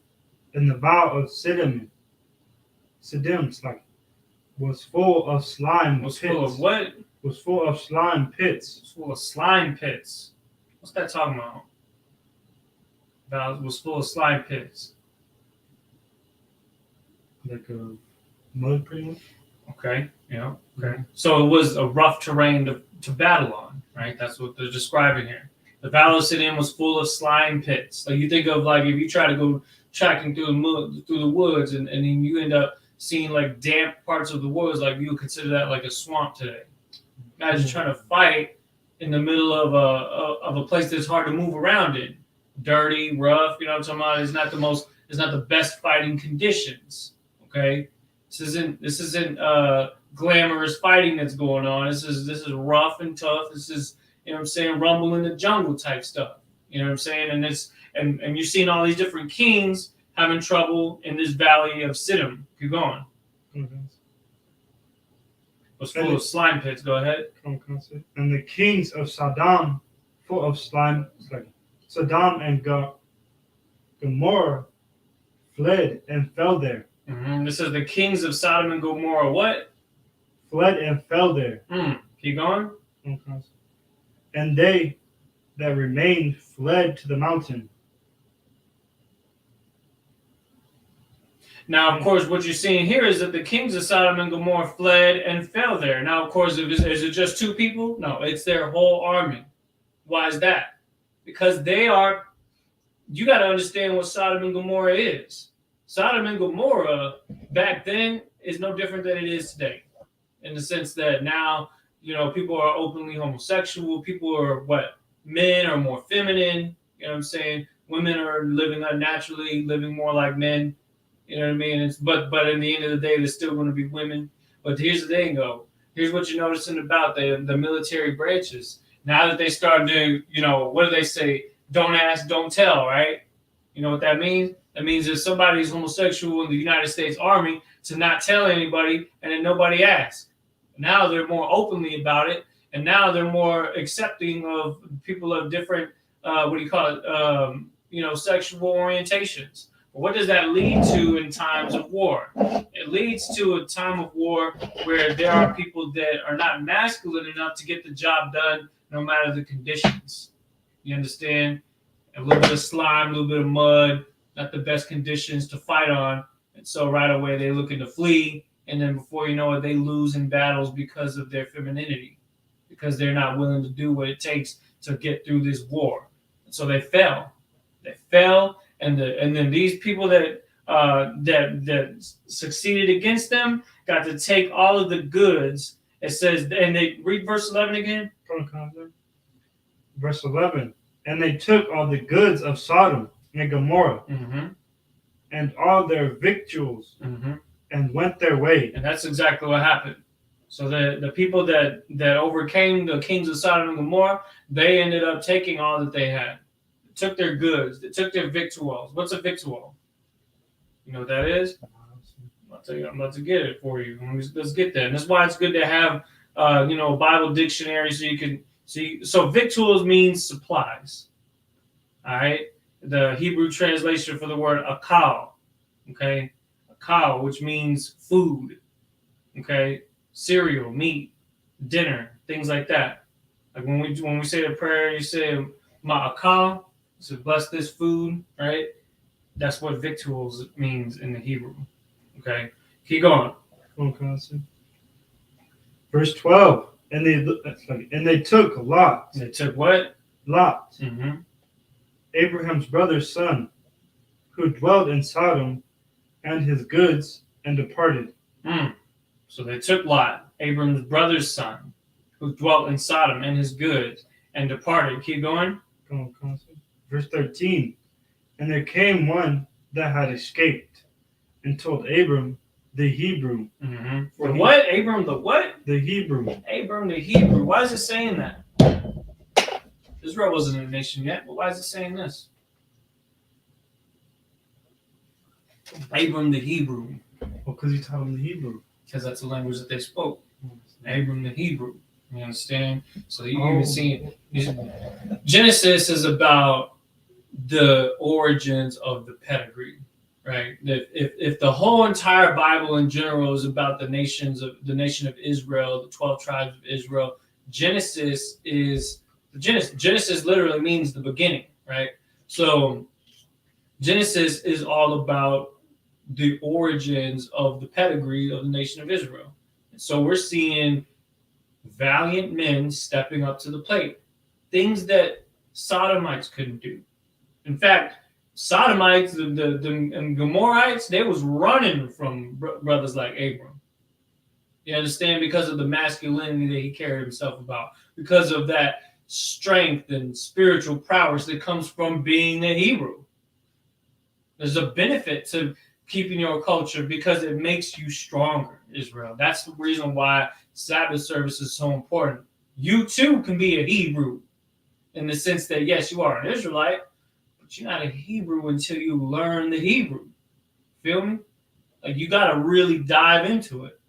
In the vow of Siddim, was full of slime pits. Full of what? Was full of slime pits. Was full of slime pits. What's that talking about? Vows was full of slime pits. Like a mud, pretty much. Okay. Yeah. Okay. So it was a rough terrain to battle on, right? That's what they're describing here. The Valley of Siddim was full of slime pits. Like you think of like if you try to go tracking through the woods and then you end up seeing like damp parts of the woods, like you would consider that like a swamp today. Imagine trying to fight in the middle of a place that's hard to move around in. Dirty, rough, you know what I'm talking about? It's not the best fighting conditions. Okay? This isn't glamorous fighting that's going on. This is rough and tough. This is, you know what I'm saying, rumble in the jungle type stuff. You know what I'm saying? And it's and you're seeing all these different kings having trouble in this valley of Siddim. Keep going. Mm-hmm. Was full of slime pits. Go ahead. And the kings of Sodom, full of slime, Sodom and Gomorrah, fled and fell there. Mm-hmm. This is the kings of Sodom and Gomorrah. What? Fled and fell there. Keep going. And they that remained fled to the mountain. Now, of course, what you're seeing here is that the kings of Sodom and Gomorrah fled and fell there. Now, of course, is it just two people? No, it's their whole army. Why is that? Because they are, you got to understand what Sodom and Gomorrah is. Sodom and Gomorrah back then is no different than it is today. In the sense that now, you know, people are openly homosexual. People are men are more feminine. You know what I'm saying? Women are living unnaturally, living more like men. You know what I mean? But in the end of the day, there's still going to be women. But here's the thing, though. Here's what you're noticing about the military branches. Now that they start doing, you know, what do they say? Don't ask, don't tell, right? You know what that means? That means if somebody's homosexual in the United States Army, to not tell anybody and then nobody asks. Now they're more openly about it, and now they're more accepting of people of different, sexual orientations. What does that lead to in times of war? It leads to a time of war where there are people that are not masculine enough to get the job done no matter the conditions. You understand? A little bit of slime, a little bit of mud, not the best conditions to fight on. And so right away they're looking to flee. And then before you know it, they lose in battles because of their femininity, because they're not willing to do what it takes to get through this war. And so they fell. And then these people that succeeded against them got to take all of the goods. It says, and they read verse 11 again. Verse 11, and they took all the goods of Sodom and Gomorrah, and all their victuals, and went their way. And that's exactly what happened. So the people that overcame the kings of Sodom and Gomorrah, they ended up taking all that they had. Took their goods. They took their victuals. What's a victual? You know what that is? I'm about to get it for you. Let's get there. And that's why it's good to have, a Bible dictionary so you can see. So victuals means supplies. All right. The Hebrew translation for the word akal. Okay. Akal, which means food. Okay. Cereal, meat, dinner, things like that. Like when we say the prayer, you say ma'akal. So bless this food, right? That's what victuals means in the Hebrew. Okay, keep going. Verse 12, and they took Lot. They took what? Lot, Abraham's brother's son, who dwelt in Sodom, and his goods, and departed. So they took Lot, Abraham's brother's son, who dwelt in Sodom, and his goods, and departed. Keep going. Verse 13, and there came one that had escaped, and told Abram the Hebrew. The what? Abram the what? The Hebrew. Abram the Hebrew. Why is it saying that? Israel wasn't a nation yet, but why is it saying this? Abram the Hebrew. Well, because he taught him the Hebrew. Because that's the language that they spoke. Abram the Hebrew. You understand? So you even see Genesis is about the origins of the pedigree, right? If the whole entire Bible in general is about the nation of Israel, the 12 tribes of Israel, Genesis literally means the beginning, right? So Genesis is all about the origins of the pedigree of the nation of Israel. And so we're seeing valiant men stepping up to the plate, things that Sodomites couldn't do. In fact, Sodomites, the Gomorrites, they was running from brothers like Abram. You understand? Because of the masculinity that he carried himself about, because of that strength and spiritual prowess that comes from being a Hebrew. There's a benefit to keeping your culture because it makes you stronger, Israel. That's the reason why Sabbath service is so important. You too can be a Hebrew in the sense that, yes, you are an Israelite, but you're not a Hebrew until you learn the Hebrew. Feel me? Like, you got to really dive into it.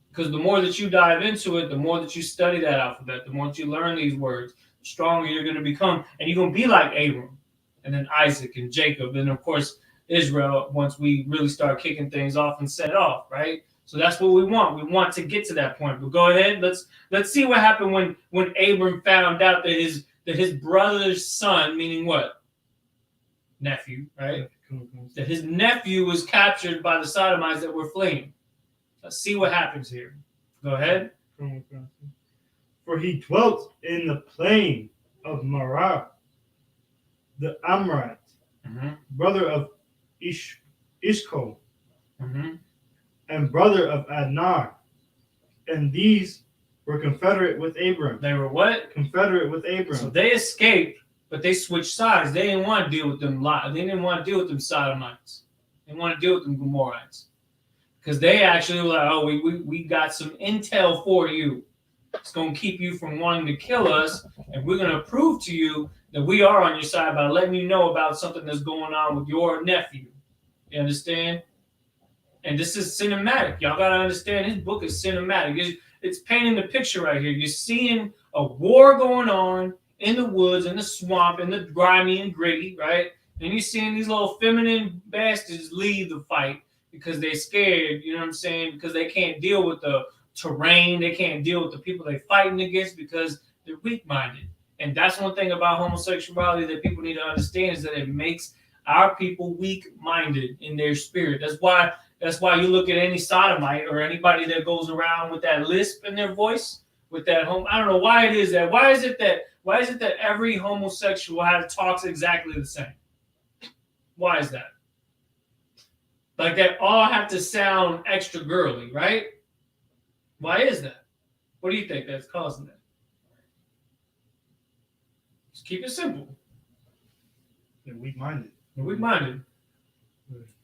Because the more that you dive into it, the more that you study that alphabet, the more that you learn these words, the stronger you're going to become. And you're going to be like Abram, and then Isaac and Jacob, and of course, Israel, once we really start kicking things off and set it off, right? So that's what we want. We want to get to that point. But go ahead, let's see what happened when Abram found out that his brother's son, meaning what? Nephew, right? That his nephew was captured by the Sodomites that were fleeing. Let's see what happens here. Go ahead. For he dwelt in the plain of Marah, the Amorite, brother of Isupk, and brother of Adnar, and these were confederate with Abram. They were what? Confederate with Abram. So they escaped, but they switched sides. They didn't want to deal with them. They didn't want to deal with them Sodomites. They didn't want to deal with them Gomorrites, because they actually were like, "Oh, we got some intel for you. It's going to keep you from wanting to kill us, and we're going to prove to you that we are on your side by letting you know about something that's going on with your nephew." You understand? And this is cinematic. Y'all got to understand, his book is cinematic. It's painting the picture right here. You're seeing a war going on in the woods, in the swamp, in the grimy and gritty, right? And you're seeing these little feminine bastards leave the fight because they're scared, you know what I'm saying? Because they can't deal with the terrain. They can't deal with the people they're fighting against because they're weak-minded. And that's one thing about homosexuality that people need to understand, is that it makes our people weak-minded in their spirit. That's why you look at any sodomite or anybody that goes around with that lisp in their voice, with that I don't know why it is that. Why is it that every homosexual talks exactly the same? Why is that? Like, they all have to sound extra girly, right? Why is that? What do you think that's causing that? Just keep it simple. They're weak-minded. They're weak-minded.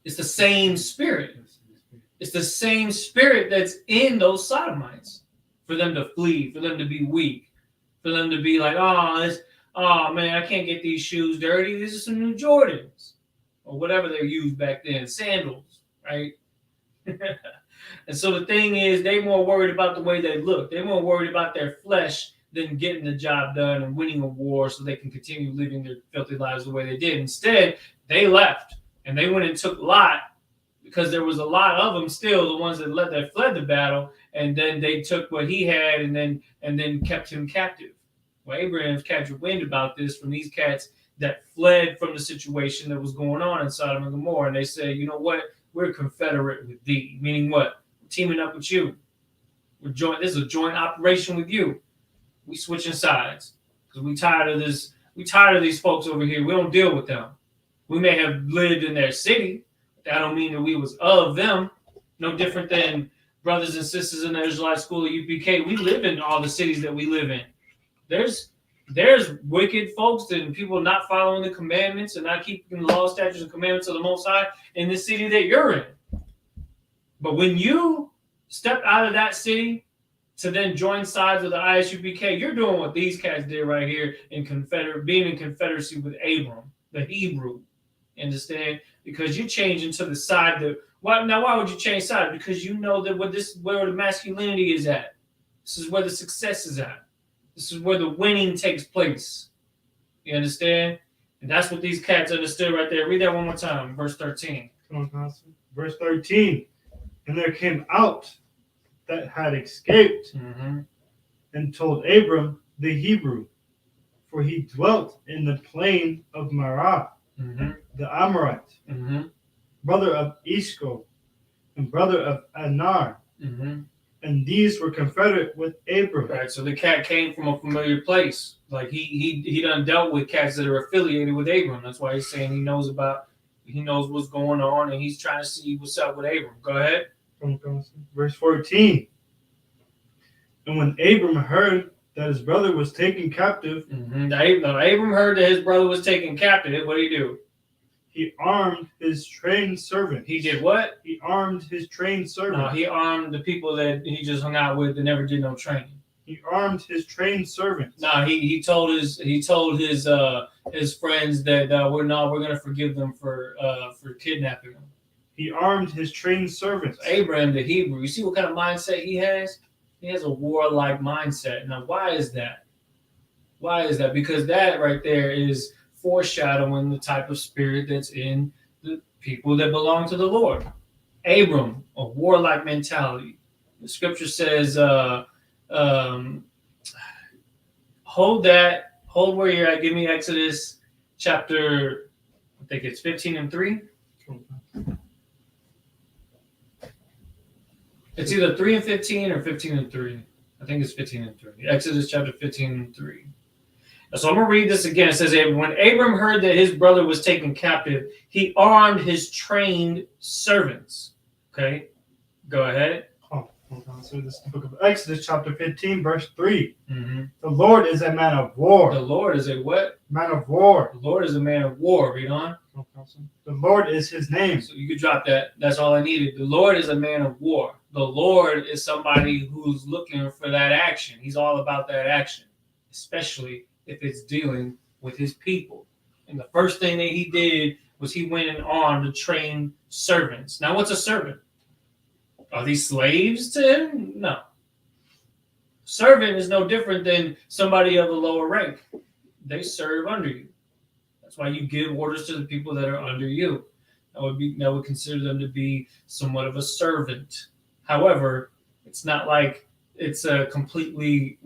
It's the same spirit. It's the same spirit that's in those sodomites. For them to flee, for them to be weak, for them to be like, oh man, I can't get these shoes dirty. These are some new Jordans, or whatever they used back then, sandals, right? And so the thing is, they're more worried about the way they look. They're more worried about their flesh than getting the job done and winning a war so they can continue living their filthy lives the way they did. Instead, they left and they went and took Lot, because there was a lot of them still, the ones that fled the battle, and then they took what he had and then kept him captive. Well, Abraham's captured wind about this from these cats that fled from the situation that was going on in Sodom and Gomorrah, and they said, you know what? We're confederate with thee, meaning what? We're teaming up with you. This is a joint operation with you. We switching sides because we tired of this. We tired of these folks over here. We don't deal with them. We may have lived in their city. That don't mean that we was of them. No different than brothers and sisters in the Israelite school at UPK. We live in all the cities that we live in. There's wicked folks and people not following the commandments and not keeping the law, statutes, and commandments of the Most High in the city that you're in. But when you step out of that city to then join sides with the ISUPK, you're doing what these cats did right here in being in confederacy with Abram, the Hebrew. Understand? Because you're changing to the side that. Why would you change sides? Because you know that where the masculinity is at. This is where the success is at. This is where the winning takes place. You understand? And that's what these cats understood right there. Read that one more time, verse 13. Come on, Pastor. Verse 13. And there came out that had escaped and told Abram the Hebrew, for he dwelt in the plain of Marah, the Amorite, brother of Isupk, and brother of Adnar. And these were confederate with Abram. Right, so the cat came from a familiar place. Like he done dealt with cats that are affiliated with Abram. That's why he's saying he knows what's going on, and he's trying to see what's up with Abram. Go ahead. Verse 14. And when Abram heard that his brother was taken captive, Abram heard that his brother was taken captive. What did he do? He armed his trained servants. He did what? He armed his trained servants. No, he armed the people that he just hung out with and never did no training. He armed his trained servants. No, he told his friends that we're gonna forgive them for kidnapping them. He armed his trained servants. Abraham the Hebrew. You see what kind of mindset he has? He has a warlike mindset. Now, why is that? Why is that? Because that right there is foreshadowing the type of spirit that's in the people that belong to the Lord. Abram, a warlike mentality. The scripture says, hold where you're at. Give me Exodus chapter, I think it's 15:3. It's either 3:15 or 15:3. I think it's 15:3. Exodus chapter 15:3. So I'm going to read this again. It says, when Abram heard that his brother was taken captive, he armed his trained servants. Okay, go ahead. Hold on. So this is the book of Exodus chapter 15, verse 3. Mm-hmm. The Lord is a man of war. The Lord is a what? Man of war. The Lord is a man of war. Read on. The Lord is his name. So you could drop that. That's all I needed. The Lord is a man of war. The Lord is somebody who's looking for that action. He's all about that action, especially if it's dealing with his people. And the first thing that he did was he went and armed the trained servants. Now, what's a servant? Are these slaves to him? No. Servant is no different than somebody of a lower rank. They serve under you. That's why you give orders to the people that are under you. That would consider them to be somewhat of a servant. However, it's not like it's a completely,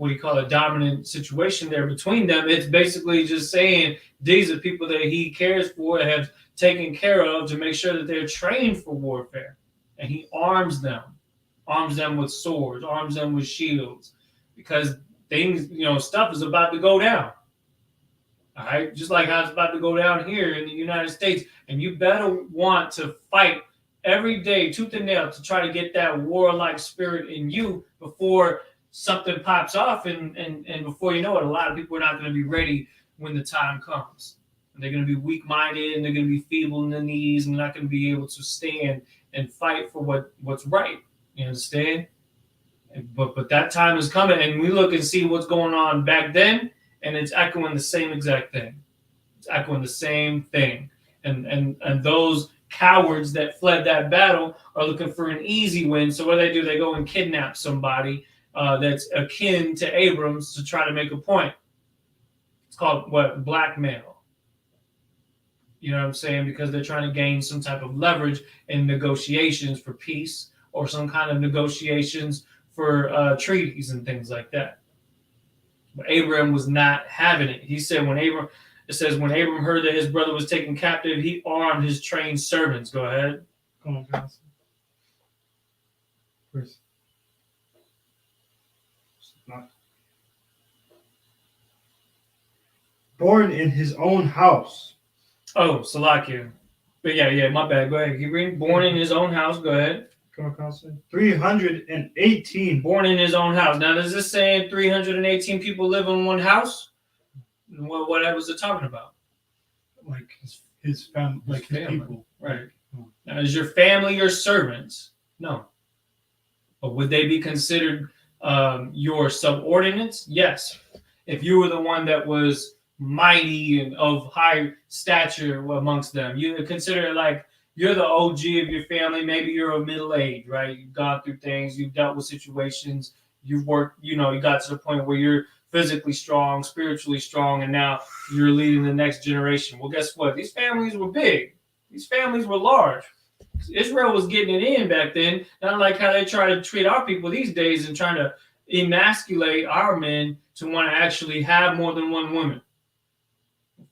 dominant situation there between them. It's basically just saying these are people that he cares for and have taken care of to make sure that they're trained for warfare. And he arms them with swords, arms them with shields, because things, stuff is about to go down. All right, just like how it's about to go down here in the United States. And you better want to fight every day, tooth and nail, to try to get that warlike spirit in you before something pops off. And before you know it, a lot of people are not going to be ready when the time comes. And they're going to be weak-minded, and they're going to be feeble in the knees, and not going to be able to stand and fight for what's right. You understand? But that time is coming, and we look and see what's going on back then, and it's echoing the same exact thing. It's echoing the same thing. And those cowards that fled that battle are looking for an easy win. So what do? They go and kidnap somebody that's akin to Abram's to try to make a point. It's called what? Blackmail. You know what I'm saying? Because they're trying to gain some type of leverage in negotiations for peace, or some kind of negotiations for treaties and things like that. But Abraham was not having it. He said when Abram heard that his brother was taken captive, he armed his trained servants. Go ahead. Come on, guys. Born in his own house. Oh, Salakia. But yeah, my bad. Go ahead. Keep reading. Born in his own house. Go ahead. 318. Born in his own house. Now, does this say 318 people live in one house? What was it talking about? Like his family, like his family. people. Right. Now, is your family your servants? No. But would they be considered your subordinates? Yes. If you were the one that was mighty and of high stature amongst them, you consider it like you're the OG of your family. Maybe you're of middle age, right? You've gone through things. You've dealt with situations. You've worked, you got to the point where you're physically strong, spiritually strong, and now you're leading the next generation. Well, guess what? These families were big. These families were large. Israel was getting it in back then, not like how they try to treat our people these days and trying to emasculate our men to want to actually have more than one woman.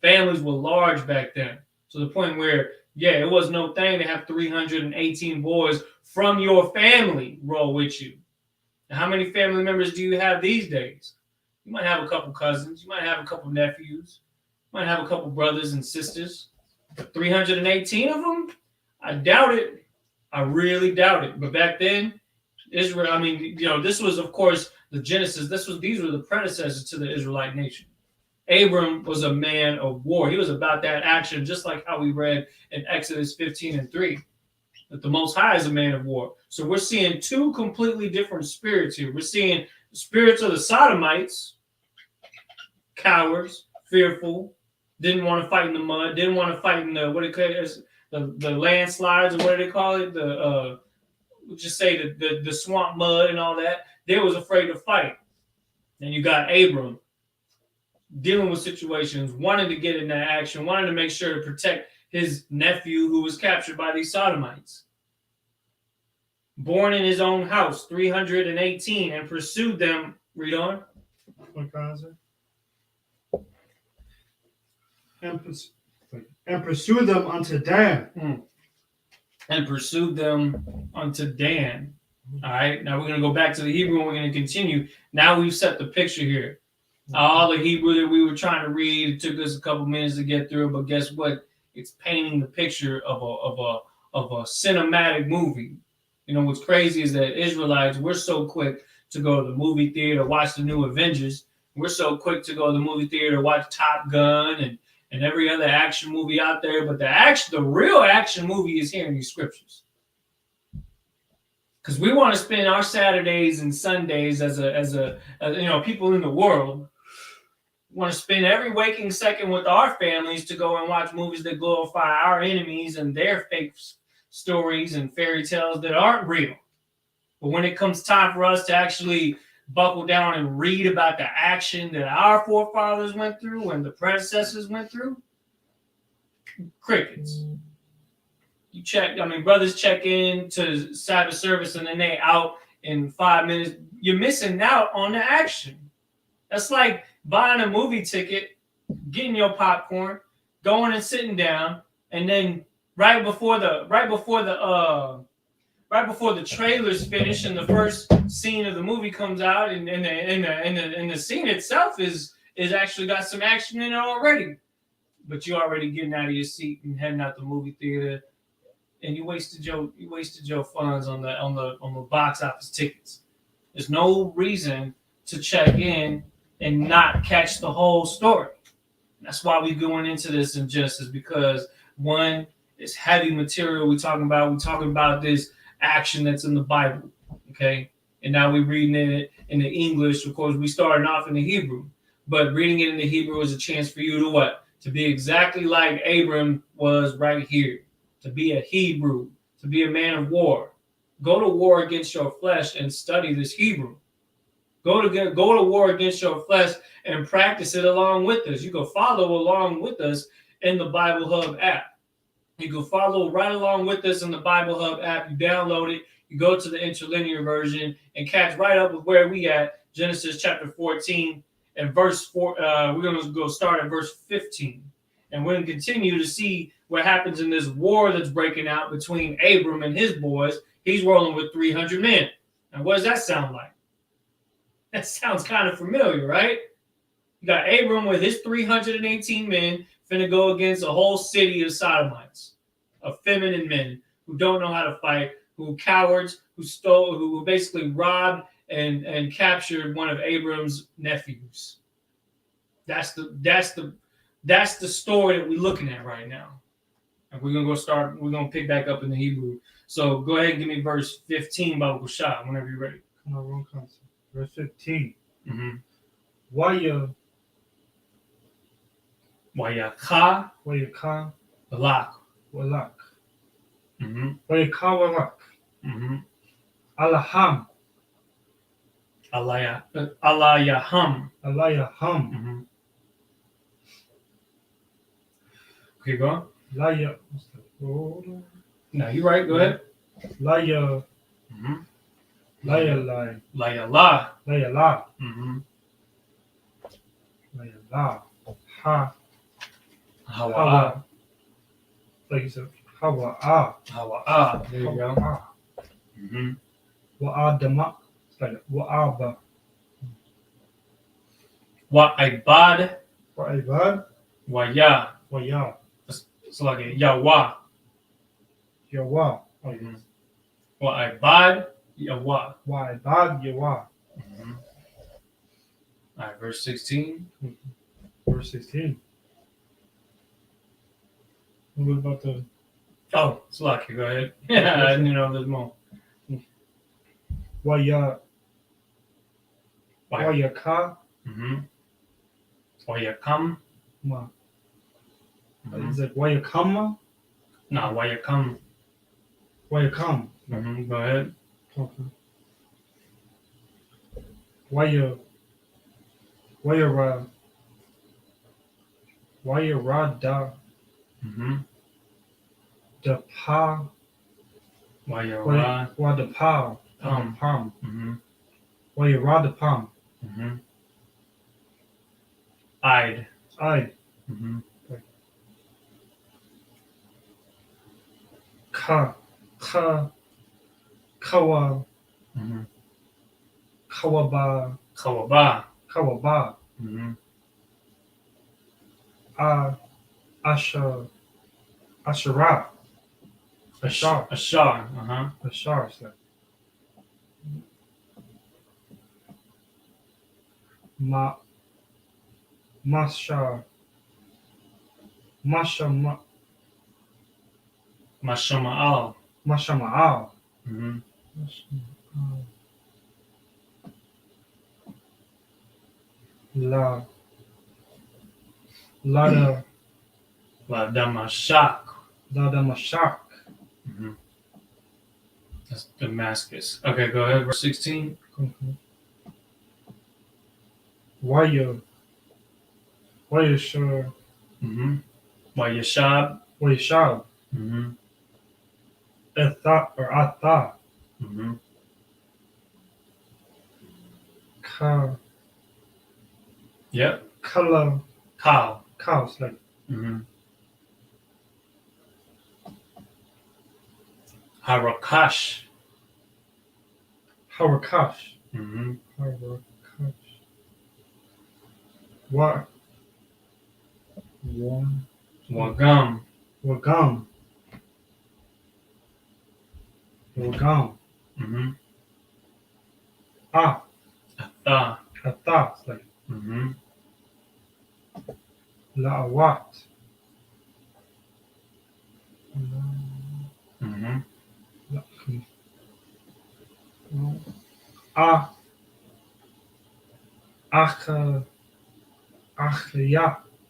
Families were large back then, to the point where, it was no thing to have 318 boys from your family roll with you. Now, how many family members do you have these days? You might have a couple cousins. You might have a couple nephews. You might have a couple brothers and sisters. But 318 of them? I doubt it. I really doubt it. But back then, Israel, this was, of course, the Genesis. These were the predecessors to the Israelite nation. Abram was a man of war. He was about that action, just like how we read in Exodus 15:3, that the Most High is a man of war. So we're seeing two completely different spirits here. We're seeing the spirits of the Sodomites, cowards, fearful, didn't want to fight in the mud, didn't want to fight in the, what do you call it, the landslides, or what do they call it? Just say the swamp mud and all that. They was afraid to fight. And you got Abram dealing with situations, wanting to get in that action, wanting to make sure to protect his nephew who was captured by these Sodomites. Born in his own house, 318, and pursued them. Read on. And pursued them unto Dan. And pursued them unto Dan. All right, now we're going to go back to the Hebrew and we're going to continue. Now we've set the picture here. All the Hebrew that we were trying to read, it took us a couple minutes to get through, but guess what? It's painting the picture of a cinematic movie. You know, what's crazy is that Israelites, we're so quick to go to the movie theater, watch the new Avengers. We're so quick to go to the movie theater, watch Top Gun and every other action movie out there. But the real action movie is here in these scriptures. Because we want to spend our Saturdays and Sundays as people in the world want to spend every waking second with our families to go and watch movies that glorify our enemies and their fake stories and fairy tales that aren't real. But when it comes time for us to actually buckle down and read about the action that our forefathers went through and the predecessors went through, crickets. Brothers check in to Sabbath service and then they out in 5 minutes. You're missing out on the action. That's like buying a movie ticket, getting your popcorn, going and sitting down, and then right before the trailers finish and the first scene of the movie comes out, and the scene itself is actually got some action in it already, but you already getting out of your seat and heading out the movie theater, and you wasted your funds on the box office tickets. There's no reason to check in and not catch the whole story. That's why we're going into this injustice, because one, it's heavy material we're talking about this action that's in the Bible, okay? And now we're reading it in the English. Of course, we started off in the Hebrew, but reading it in the Hebrew is a chance for you to what? To be exactly like Abram was right here, to be a Hebrew, to be a man of war. Go to war against your flesh and study this Hebrew. Go to war against your flesh and practice it along with us. You can follow along with us in the Bible Hub app. You can follow right along with us in the Bible Hub app. You download it, you go to the interlinear version and catch right up with where we at, Genesis chapter 14 and verse 4. We're going to go start at verse 15. And we're going to continue to see what happens in this war that's breaking out between Abram and his boys. He's rolling with 300 men. And what does that sound like? That sounds kind of familiar, right? You got Abram with his 318 men finna go against a whole city of Sodomites, of feminine men who don't know how to fight, who cowards, who stole, who basically robbed and captured one of Abram's nephews. That's the story that we're looking at right now. And we're gonna pick back up in the Hebrew. So go ahead and give me verse 15, Baba Kushah, whenever you're ready. No, wrong concept. Verse 15. Mm-hmm. Wayaka Balak. Walak. Mm-hmm. Wayaka Walak. Mm-hmm. Alaham. Alayaham. Mm-hmm. Okay, go on. Laya. No, you're right. Go ahead. Laya. Mm-hmm. Laya. Layala. Layala. Mm-hmm. Layala. Ha. Hawa. Like you said, Hawa. Hawa. There you go. Mm-hmm. Wa'adama. It's like Wa'aba. Wa'ibad. Wa'ibad. Wa'ya. Wa'ya. It's like a Yawa. Yawa. Mm-hmm. Wa'ibad. Yawa. Wa'ibad. Yawa. Mm-hmm. All right, verse 16. Verse verse 16. What about the... Oh, it's lucky. Go ahead. Yeah, I didn't know there's more. Wayaka. Mm-hmm. Wayakam. Ma. Is it Wayakama? No, Wayakam. Wayakam. Mm-hmm. Go ahead. Okay. Wayarada. Mm-hmm. The pa. Wayara. The pa. Palm. Mm-hmm. Wayarada palm. Mm-hmm. I'd. Mm-hmm. Kawa. Mm-hmm. Kawaba. Mm-hmm. Ashara. Ashar. Ashar. Sir. Mashama'al. Mm-hmm. Damashak. Mm-hmm. That's Damascus. Okay, go ahead. Verse 16. Wayashar. Mm-hmm. Wayashab. Mm-hmm. Atha. Mm-hmm. Yep. Kala. Cow. Cows like. Mm-hmm. Harakash. Mm-hmm. What? Wagam. Mm-hmm. Atha. Like. Mm-hmm. La'awat. Mm-hmm.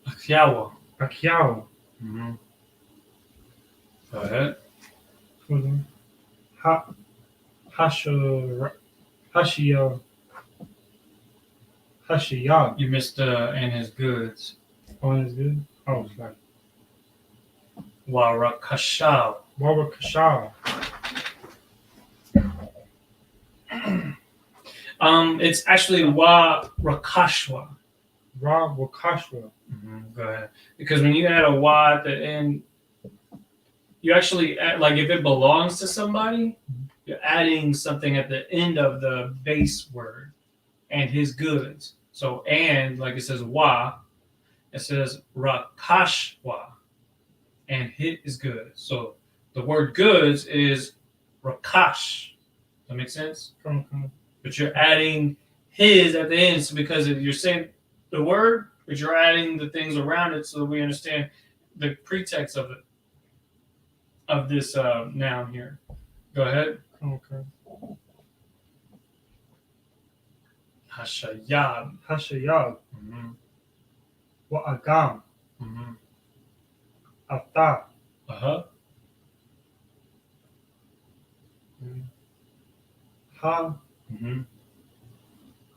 Akyawa. Mm-hmm. Go ahead. Hashiyah. You missed and his goods. Oh, is good. Oh, it's like Warakashaw. It's actually Warakashwa. Mm-hmm. Go ahead. Because when you add a wa at the end, you actually add, like if it belongs to somebody, you're adding something at the end of the base word and his goods. So and like it says wa, it says rakashwa and his goods. So the word goods is rakash. Does that make sense? But you're adding his at the end, so because you're saying the word, but you're adding the things around it so that we understand the pretext of it, of this noun here. Go ahead. Okay. Hashayab. Mm-hmm. Wa'agam. Mm-hmm. Atha. Uh-huh. Ha. Mm-hmm.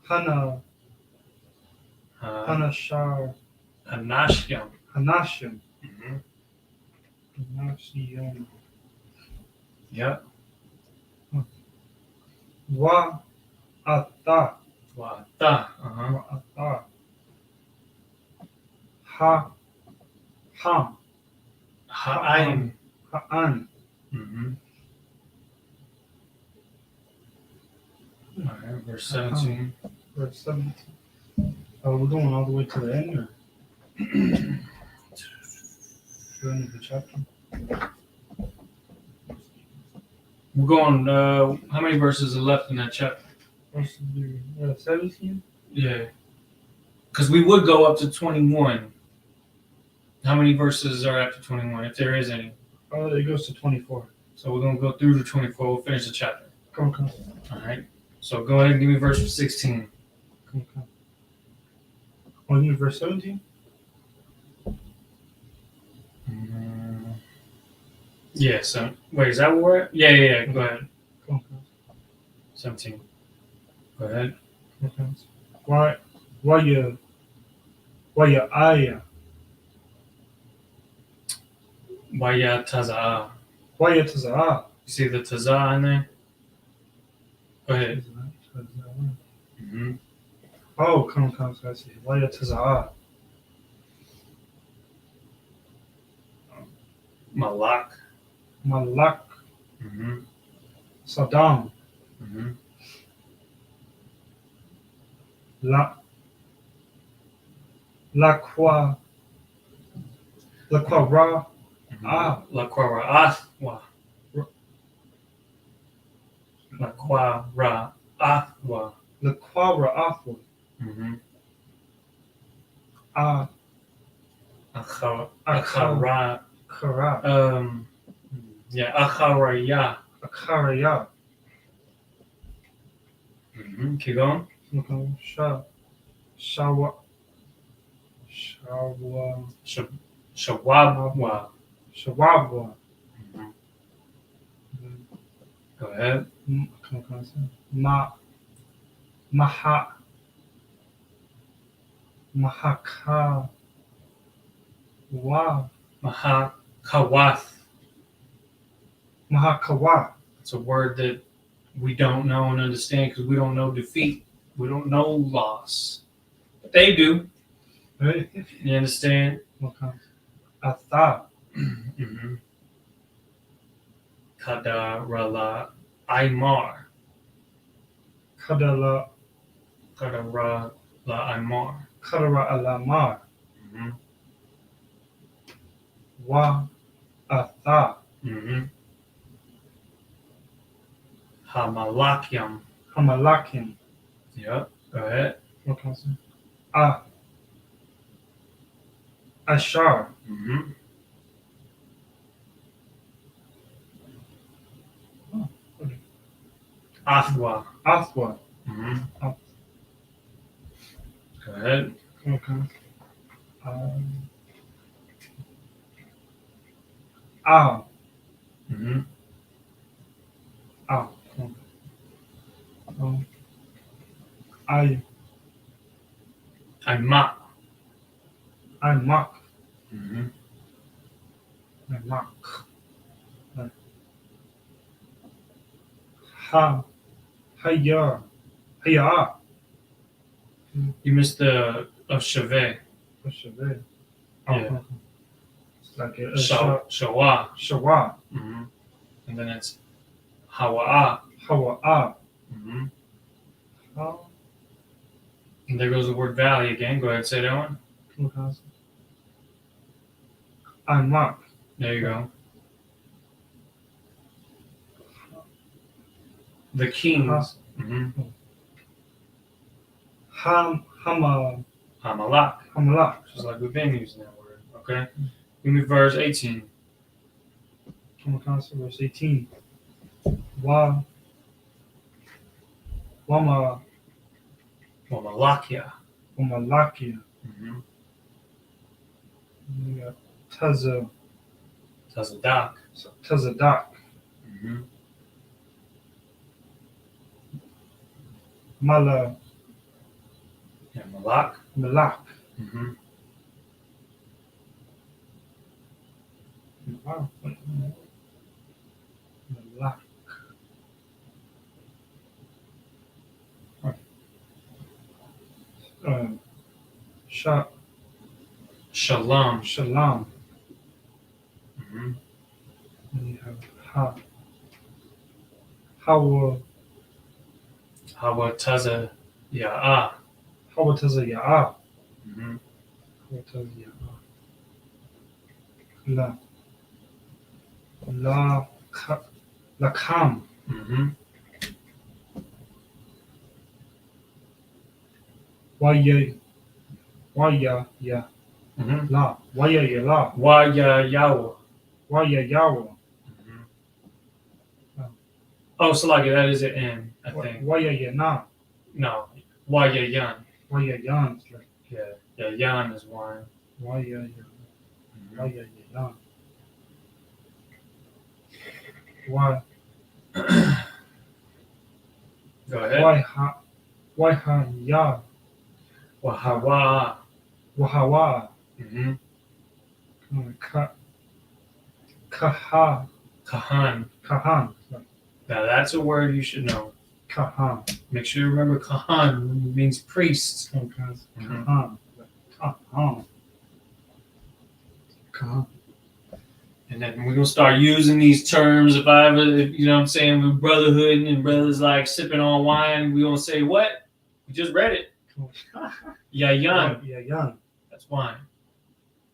Hana. Hanashar. Hanashyam. Mm-hmm. Yep. Wa'atha. Uh-huh. Wa'atha. Ham. Ha'an. Mm-hmm. All right, verse 17. Verse 17. Oh, we're going all the way to the end, or? The end of the chapter? We're going, how many verses are left in that chapter? 17? Yeah. because we would go up to 21. How many verses are after 21, if there is any? Oh, it goes to 24. So we're going to go through to 24. We'll finish the chapter. Okay. All right. So go ahead and give me verse 16. Okay. Oh, you need verse 17? Yeah. So wait, is that where we're at? Yeah. Go ahead. Okay. 17. Go ahead. Okay. Why you ayah? Waya Taza'ah. Why you tazah? You see the Taza'ah in there? Go ahead. Mm-hmm. Oh, come. I see. Why you tazah? Malak. Malak. Mm-hmm. Saddam. Mm-hmm. La Croix Ra. Ah. La Quara La Quara Ahwa. La Croix Ra. Mm-hmm. Ah. Akhara. Kara. Yeah, Akharaya. Akaraya. Mm-hmm. Keep going. Okay. Shawabwa. Shawabwa. Mm-hmm. Go ahead. Mahakawath. It's a word that we don't know and understand because we don't know defeat. We don't know loss. But they do. Right? You understand? Okay. Atha. Mm-hmm. Kadarala Aymar. Kadara Aymar. Kadara Alamar. Mm-hmm. Wa Atha. Mm-hmm. Hamalakyam. Hamalakim. Yep. Go ahead. Okay. Ashar. Mm-hmm. Athwa. Mm-hmm. Go ahead. Okay. Mm-hmm. Imak. Mm-hmm. Hayya. You missed the Shaveh. Yeah. It's like a Shawa. Shawa. Mm-hmm. And then it's Hawa'a. Mm-hmm. And there goes the word valley again. Go ahead, say that one. Okay. Imak. There you go. The kings. Mm-hmm. Hamalak. Just like we've been using that word. Okay. Give me verse 18. Verse 18. Wamalakia. Mm-hmm. Tazadak. Mm-hmm. Malak. Mm-hmm. Malak. Shalom. Mm-hmm. And you have Hawataza Ya'ah. Mm-hmm. Lakam. Mm-hmm. Waya ya Mm-hmm. la. Waya ya la. Wayayawa. Waya yawa. Oh, so like that is an N, I think. Waya ya na. No, Wayayan. Waya yan. Yeah, yan is one. Waya ya. Waya ya yan. Why? Go ahead. Why ha ya. Wahawa. Wahawa. Mm-hmm. Kahan. Kahan. Now that's a word you should know. Kahan. Make sure you remember Kahan means priest. Okay. Mm-hmm. Kahan. And then we're gonna start using these terms. If you know what I'm saying, with brotherhood and brothers like sipping on wine, we're gonna say what? We just read it. Yayan. Yayan. That's wine.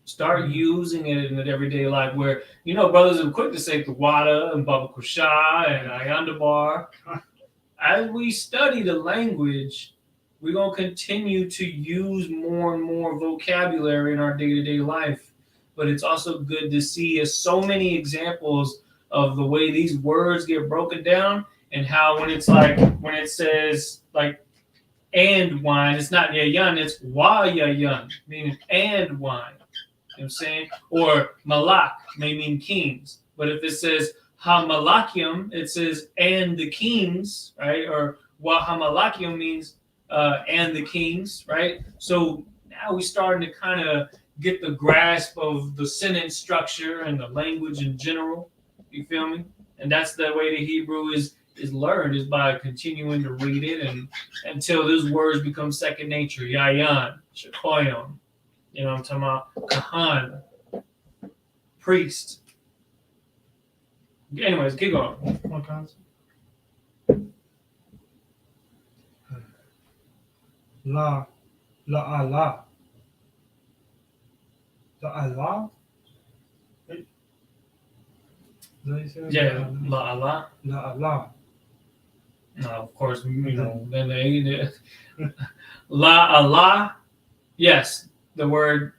Start using it in the everyday life where, brothers are quick to say the water and Baba Kusha and Ayandabar. As we study the language, we're going to continue to use more and more vocabulary in our day-to-day life. But it's also good to see so many examples of the way these words get broken down and how when it says like and wine, it's not yayan, it's wa yayan, meaning and wine. You know what I'm saying? Or malak may mean kings. But if it says ha malakium, it says and the kings, right? Or wa ha malakium means and the kings, right? So now we're starting to kind of get the grasp of the sentence structure and the language in general. You feel me? And that's the way the Hebrew is learned, is by continuing to read it and until those words become second nature. Yayan, shekoyim. You know what I'm talking about? Kahan, priest. Anyways, keep going. La Allah. La Allah? Yeah, La Allah. La Allah. No, of course, then they La Allah. Yes, the word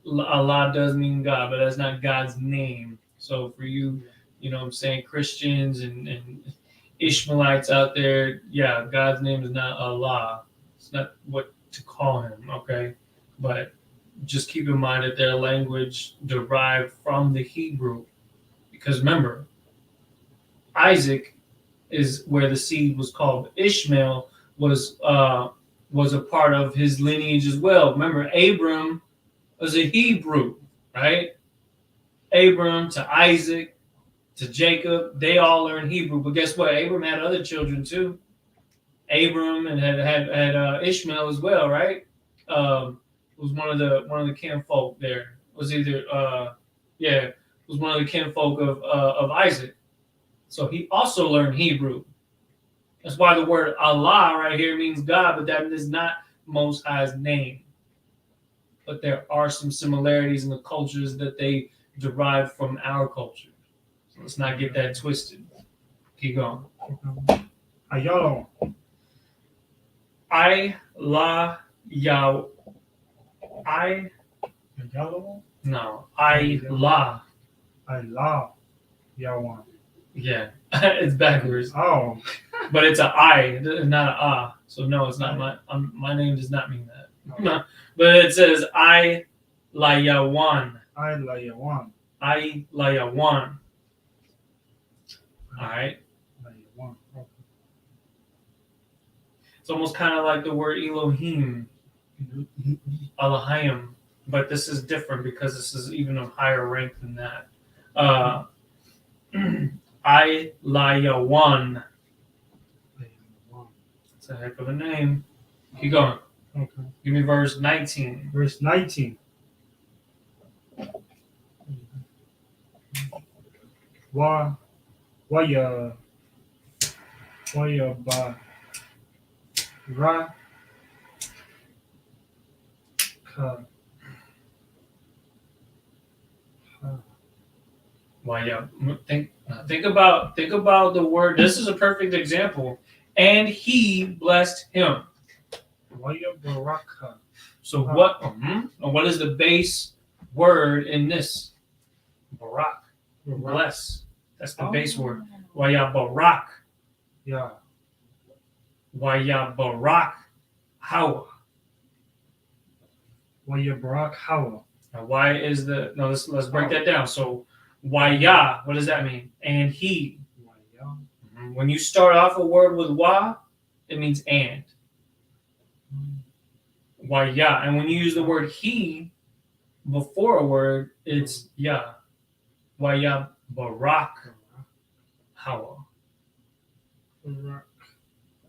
Allah does mean God, but that's not God's name. So for you, you know what I'm saying, Christians and Ishmaelites out there, yeah, God's name is not Allah. It's not what to call him, okay? But just keep in mind that their language derived from the Hebrew. Because remember, Isaac is where the seed was called. Ishmael was a part of his lineage as well. Remember, Abram was a Hebrew, right? Abram to Isaac to Jacob, they all learned Hebrew. But guess what? Abram had other children too. Abram and had Ishmael as well, right? Was one of the kinfolk there. Was either was one of the kinfolk of Isaac. So he also learned Hebrew. That's why the word Allah right here means God, but that is not Most High's name. But there are some similarities in the cultures that they derive from our culture. So let's not get that twisted. Keep going. Ayalo. I la yaw. I Ayalo. no. I la. I la. Yawan. Yeah, it's backwards. Oh. But it's a I, not a ah. So no, it's not my name does not mean that. No. But it says I la yawan. I la yawan. I la yawan. All right. Okay. It's almost kind of like the word Elohim, Elohim, but this is different because this is even of higher rank than that. I la yawan. That's a heck of a name. Keep going. Okay. Give me verse 19. Verse 19. Why ya ba ra ka Why yeah. Think about the word. This is a perfect example. And he blessed him. Waya Baraka. So what is the base word in this? Barak. Bless. That's the base word. Waya Barak. Yeah. Waya Barak Hawa. Waya Barak Hawa. Now, why is the no? Let's break that down. So, waya, what does that mean? And he. Waya. When you start off a word with wa, it means and. Waya, and when you use the word he before a word, it's ya. Waya Barak Hawa. Barak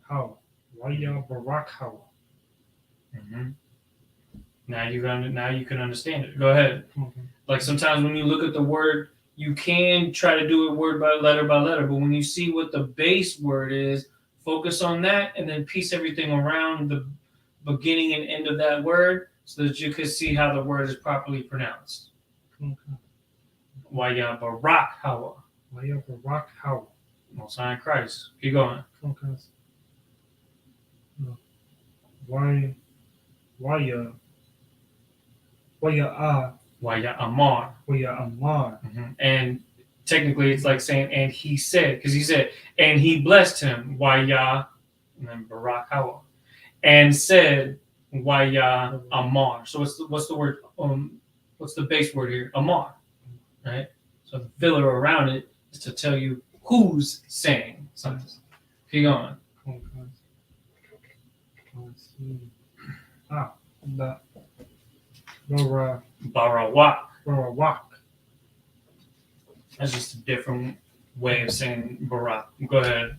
Hawa. Waya Barak Hawa. Now you can understand it. Go ahead. Like sometimes when you look at the word, you can try to do it word by letter, but when you see what the base word is, focus on that and then piece everything around the beginning and end of that word so that you can see how the word is properly pronounced. Waya Barak Hawa. Waya Barak Hawa. Most High Christ. Keep going. Waya Amar. Waya Amar. And technically it's like saying, and he said, because he said, and he blessed him, Waya, and then Barak Hawa, and said, Waya Amar. So what's the word? What's the base word here? Amar, right? So the filler around it is to tell you who's saying something. Keep going. Barawak. That's just a different way of saying Barak. Go ahead.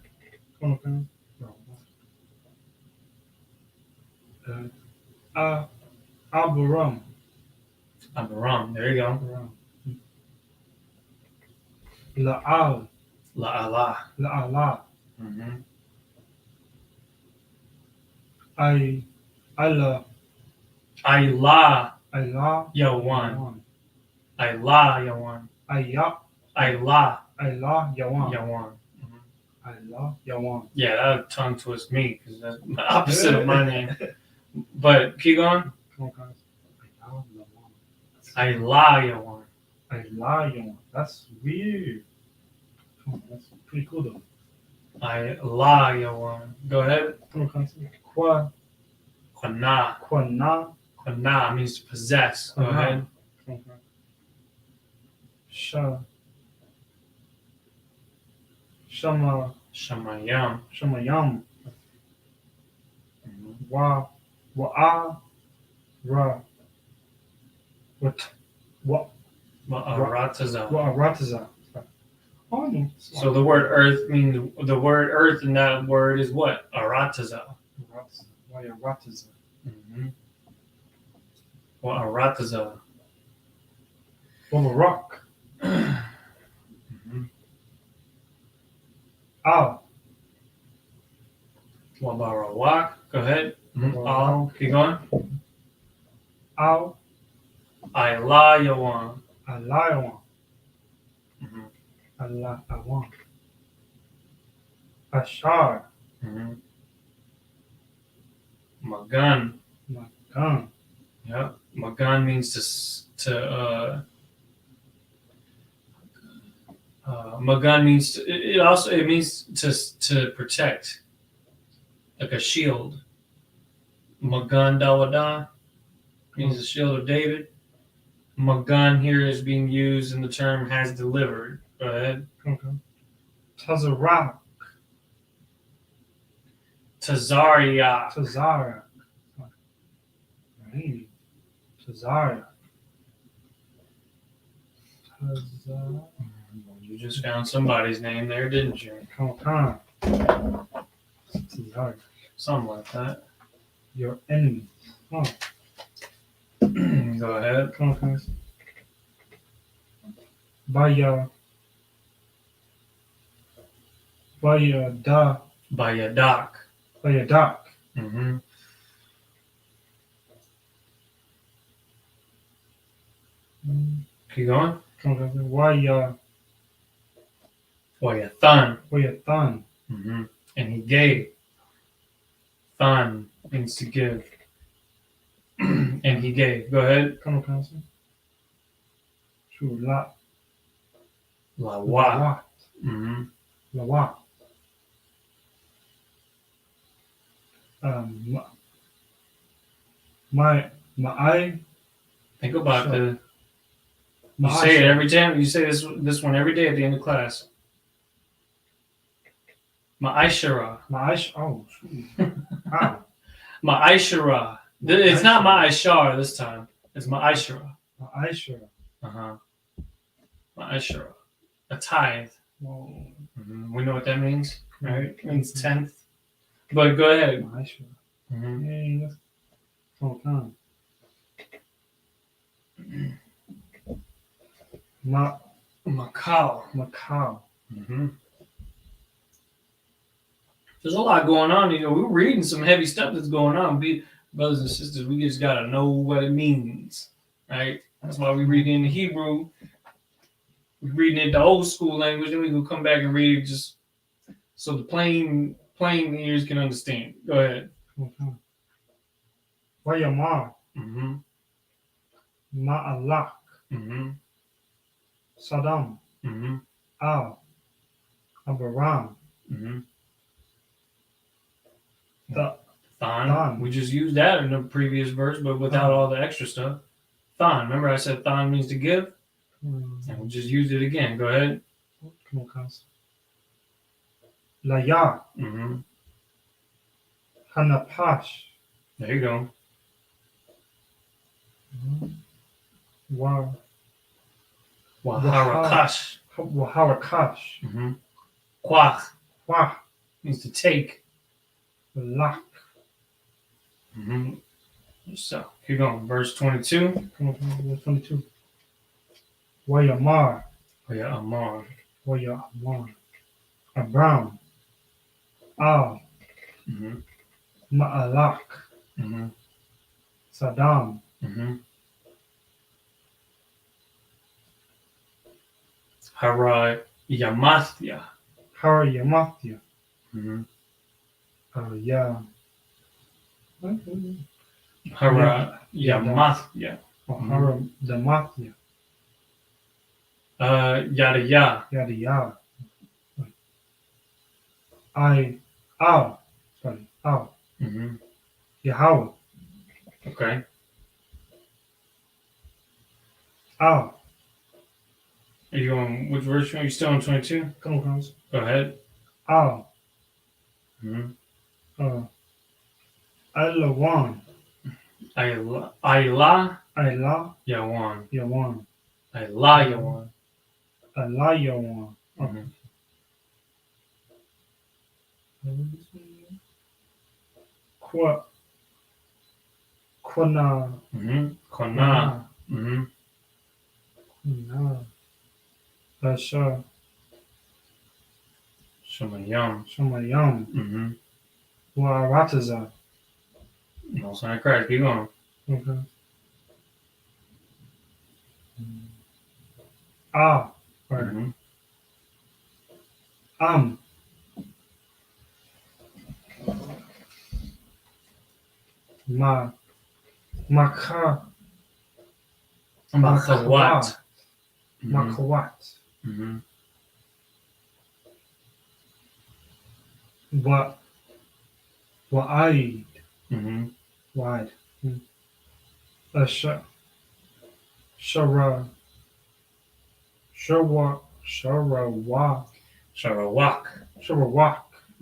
Abaram. There you go. La'al. La'ala. Ayla Yawan. Ayla Yawan. Ayla Yawan. Allah Yawan. Yeah, that tongue twist me because that's the opposite of my name. But keep going. Ayla Yawan. That's weird. That's pretty cool though. Ayla Yawan. Go ahead. Qana means to possess. Go ahead. Shamayam. Arataza. So the word earth means the word earth in that word is what? Arataza. Well, Arataza. Rock. Al. Wabarawak. Go ahead. Al. Keep going. Al. Ayla Yawan. Allah Awan. Ashar. Magan. Yeah. Magan means Magan means it means to protect, like a shield. Magan Dawada means the shield of David. Magan here is being used in the term has delivered. Go ahead. Tazariak. Tazariak. You just found somebody's name there, didn't you? Something like that. Your enemy. Go ahead. Bayadak. Keep going. Wayathan. And he gave Than means to give. And he gave. Go ahead. Come on, counsel. La Lawat. Mm-hmm. Lawat. My I. Think about Sure. the. You say it every time. You say this one every day at the end of class. Ma'aishara. Oh, ah. Ma'aishara. It's not Ma'aishara this time. It's Ma'aishara. Ma'aishara. Ma'aishara. A tithe. Mm-hmm. We know what that means, right? It means tenth. But go ahead. Ma'aishara. Mm-hmm. Yeah, all time. Macau. Mm-hmm. There's a lot going on. We're reading some heavy stuff that's going on. Brothers and sisters, we just gotta know what it means, right? That's why we read it in the Hebrew. We're reading it the old school language, then we can come back and read it just so the plain ears can understand. Go ahead. Okay. Wayamar. Mm-hmm. Ma'alak. Mm-hmm. Saddam. Mm-hmm. Al. Abraham. Mm-hmm. Than. We just used that in the previous verse, but without all the extra stuff. Than. Remember I said than means to give? And we just used it again. Go ahead. Come on, counsel. Laya. Mm-hmm. Hanapash. There you go. Waharakash. Waharakash. Mm-hmm. Kwach Wah. means to take. Lak. Mm-hmm. So, keep going. Verse 22. Come on, verse 22. Wayamar. Amar. Wayamar. Abraham. Al. Mm-hmm. Ma'alak. Mm-hmm. Saddam. Mm-hmm. Hara Yamathya. Harayamathya. Mm-hmm. Yeah. Hara Yamathya. Harayamathya. Yada ya. Yada yada. Al. Mm-hmm. Yahweh. Okay. Al. Are you on which verse? Are you still on 22? Come on, counsel. Go ahead. Al. Mm-hmm. Alawan. Ayla Yawan. Yawan. Ayla Yawan. Alayawan. Mm-hmm. Kona. Mm-hmm. Kona. Mm-hmm. Asha. Shamayam. Mm-hmm. Warataza. No sign of Christ. Keep going. Okay. Mm-hmm. Makawat. Makawat. Mm-hmm. Wa'id. Mm-hmm. Wide. Sharawak.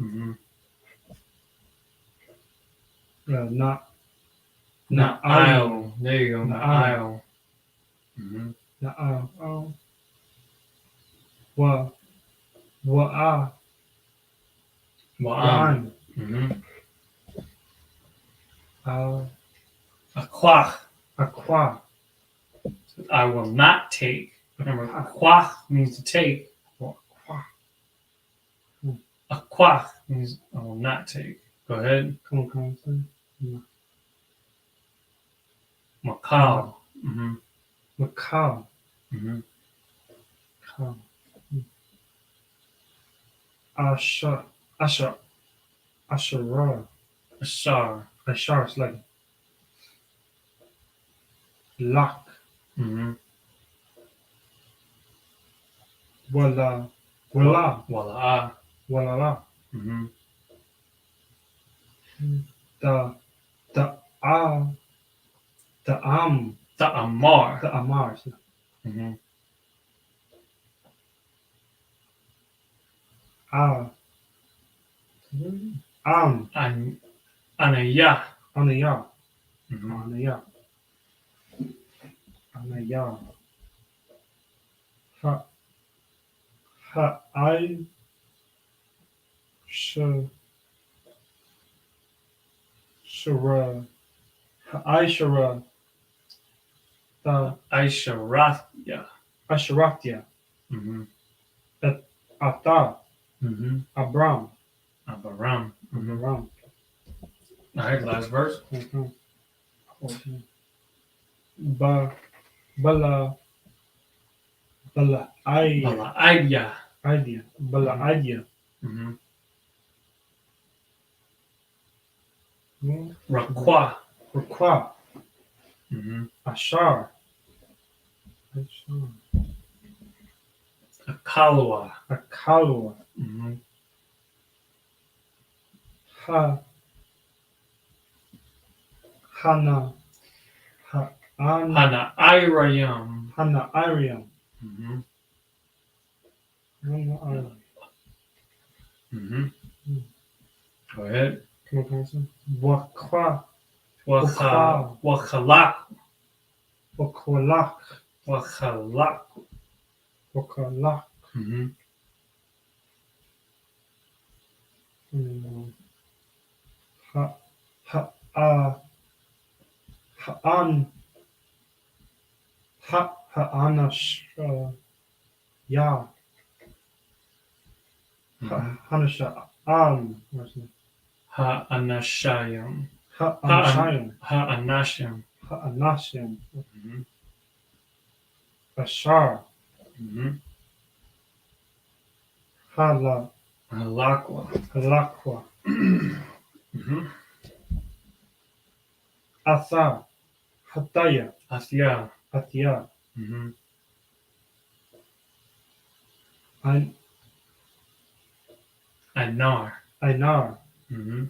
Mm-hmm. Na'al. There you go. Na'al. Mm-hmm. Na'al. Wa'an. Mm-hmm. Aqua. I will not take. Remember, aqua means to take. Aqua means I will not take. Go ahead. Come on. Macau. Mm-hmm. Macau. Mm-hmm. Asherah. Ashar. Ashar is like lock. Mm-hmm. Wala. Wala. Walala. Mm-hmm. The Amar. The The Amar. Mm-hmm. Anaya. Anaya. Mm-hmm. Anaya. Anaya. I Shara. Aishara. The Aisharathya. Asharathya. Mm-hmm. Ata. Mm-hmm. Abram. Abaram. Mm-hmm. Abram. All right, last verse. Mm-hmm. Bala. Balaidia. Idea. Bala idea. Mm-hmm. Hmm? Rakwa. Rakwa. Mm-hmm. Ashar. Akalua. Akalua. Mm-hmm. Hana. Hana Irayam. Hana Ariam. Mm-hmm. Hana Ariam. Mm-hmm. Go ahead. Wakwa. Wakhalak. Wakwalak. Wakhalak. Wakwalak. Mm-hmm. Ha'anash. Ya. Hanasha. Ha'anashayam. Ha'anashayam. Ha'anasham. Ha'anashayam. Mm-hmm. Ashar. Mm-hmm. Halakwa. Mm-hmm. Atha. Hataya. Athya. Atya. Mm-hmm. Anar. Ainar. Mm-hmm.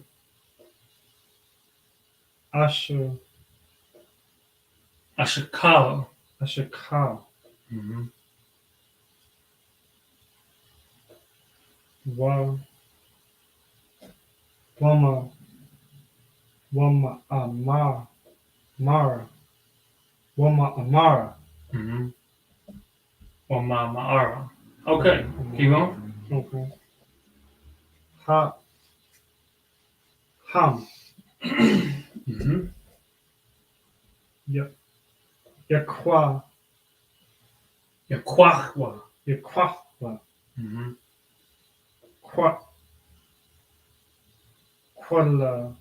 Ashakal. Ashakal. Mm-hmm. Wama Amara. Mm-hmm. Ma'ara. Okay, keep going. Okay. Ham. Mm-hmm. Yakwa. Yakwahwa. Mm-hmm. Quala.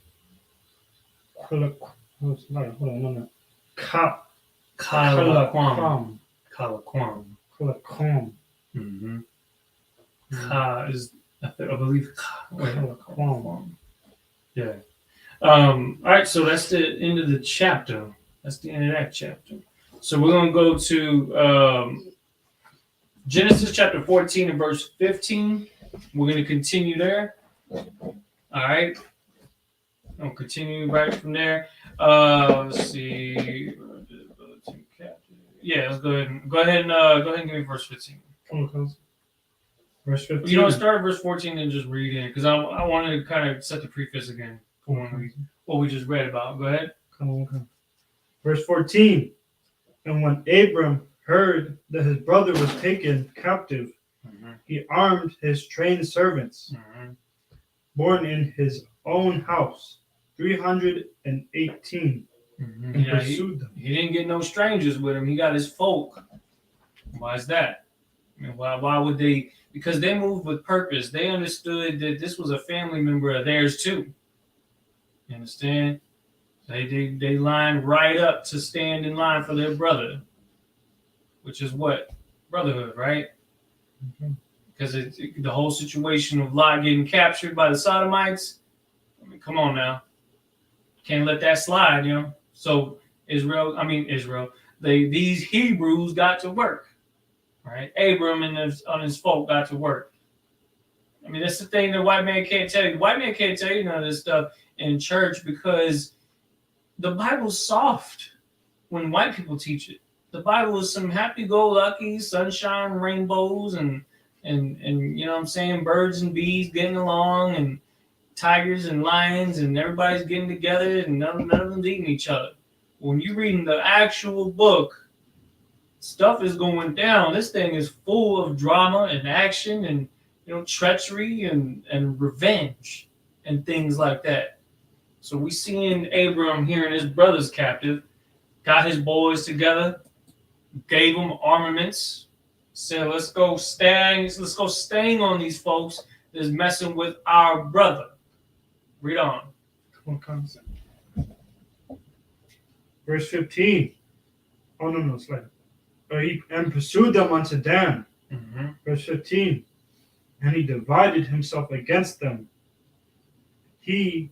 Kalaquam. Mm-hmm. Ka is, I believe, Kalaquam. Yeah. All right, so that's the end of the chapter. That's the end of that chapter. So we're going to go to Genesis chapter 14 and verse 15. We're going to continue there. All right. I'll continue right from there. Let's see. Yeah, let's go ahead and give me verse 15. Okay. Verse 15. You know, start at verse 14 and just read it because I wanted to kind of set the preface again for what we just read about. Go ahead. Okay. Verse 14. And when Abram heard that his brother was taken captive, he armed his trained servants, born in his own house, 318, and pursued them. He didn't get no strangers with him. He got his folk. Why is that? I mean, why would they? Because they moved with purpose. They understood that this was a family member of theirs too. You understand? They lined right up to stand in line for their brother, which is what? Brotherhood, right? Because the whole situation of Lot getting captured by the Sodomites. I mean, come on now. Can't let that slide, you know. So Israel, these Hebrews got to work, right? Abram and his folk got to work. I mean, that's the thing the white man can't tell you. The white man can't tell you none of this stuff in church because the Bible's soft when white people teach it. The Bible is some happy-go-lucky, sunshine, rainbows, and you know what I'm saying, birds and bees getting along, and tigers and lions, and everybody's getting together, and none of them's eating each other. When you're reading the actual book, stuff is going down. This thing is full of drama and action and, you know, treachery and revenge and things like that. So we seen Abram hearing his brothers captive, got his boys together, gave them armaments, said, let's go sting on these folks that's messing with our brother. Read on. Verse 15. Oh, no, it's later. And pursued them unto Dan. Mm-hmm. Verse 15. And he divided himself against them, he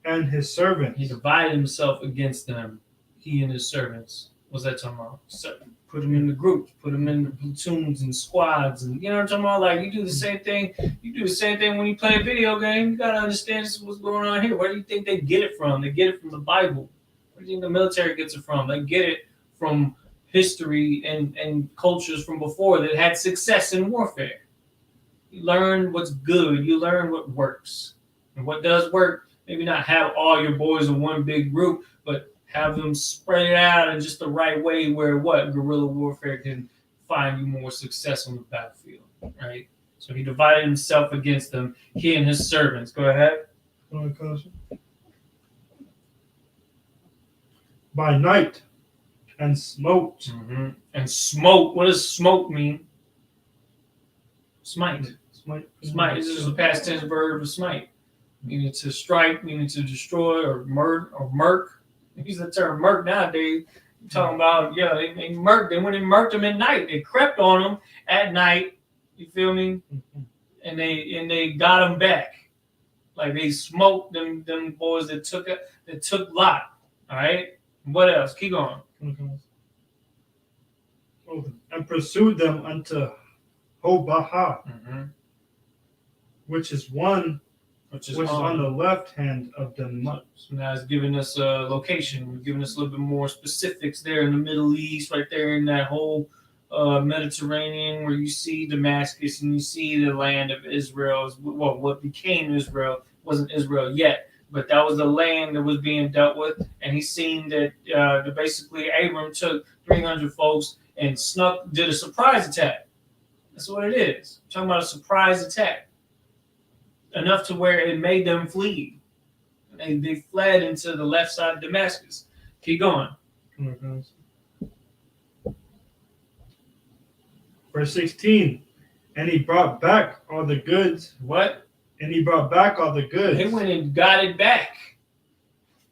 and his servants. He divided himself against them, he and his servants. What's that talking about? So put them in the groups, put them in the platoons and squads, and you know what I'm talking about? Like, you do the same thing. You do the same thing when you play a video game. You gotta understand this is what's going on here. Where do you think they get it from? They get it from the Bible. Where do you think the military gets it from? They get it from history and cultures from before that had success in warfare. You learn what's good. You learn what works. And what does work, maybe not have all your boys in one big group, but have them spread it out in just the right way where guerrilla warfare can find you more success on the battlefield, right? So he divided himself against them, he and his servants. Go ahead. By night and smote. Mm-hmm. And smote, what does smote mean? Smite. Smite. This is a past tense verb of smite. Meaning to strike, meaning to destroy, or murk. Use the term murk nowadays. You're talking about, yeah, they murked. They went and murked them at night. They crept on them at night. You feel me? Mm-hmm. And they got them back. Like they smoked them boys that took Lot. All right. What else? Keep going. And pursued them unto Hobaha, mm-hmm. which is on the left hand of Damascus. So now it's giving us a location. We're giving us a little bit more specifics there in the Middle East, right there in that whole Mediterranean, where you see Damascus and you see the land of Israel. Well, what became Israel wasn't Israel yet, but that was the land that was being dealt with. And he's seen that basically Abram took 300 folks and did a surprise attack. That's what it is. I'm talking about a surprise attack. Enough to where it made them flee. They fled into the left side of Damascus. Keep going. Verse 16. And he brought back all the goods. What? And he brought back all the goods. They went and got it back.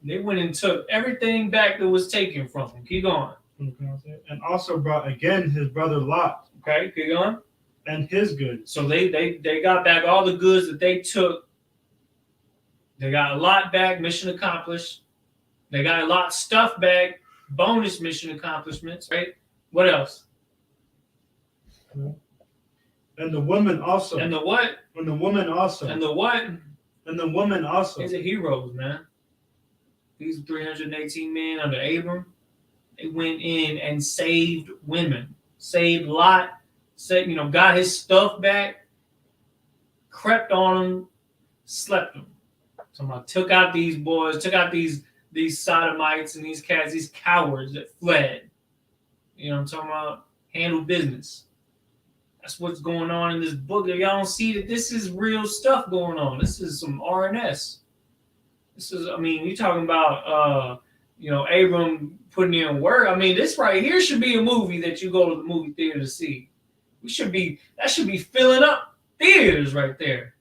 They went and took everything back that was taken from them. Keep going. And also brought again his brother Lot. Okay, keep going. And his goods. So they got back all the goods that they took. They got a lot back, mission accomplished. They got a lot stuff back, bonus mission accomplishments, right? What else? And the woman also. And the what? And the woman also. And the what? And the woman also. These are heroes, man. These 318 men under Abram. They went in and saved women, saved Lot. Got his stuff back, crept on them, slept them. So I took out these boys, took out these sodomites and these cats, these cowards that fled. You know what I'm talking about? Handle business. That's what's going on in this book. Y'all don't see that this is real stuff going on. This is some RNS. This is, you're talking about, Abram putting in work. This right here should be a movie that you go to the movie theater to see. That should be filling up theaters right there.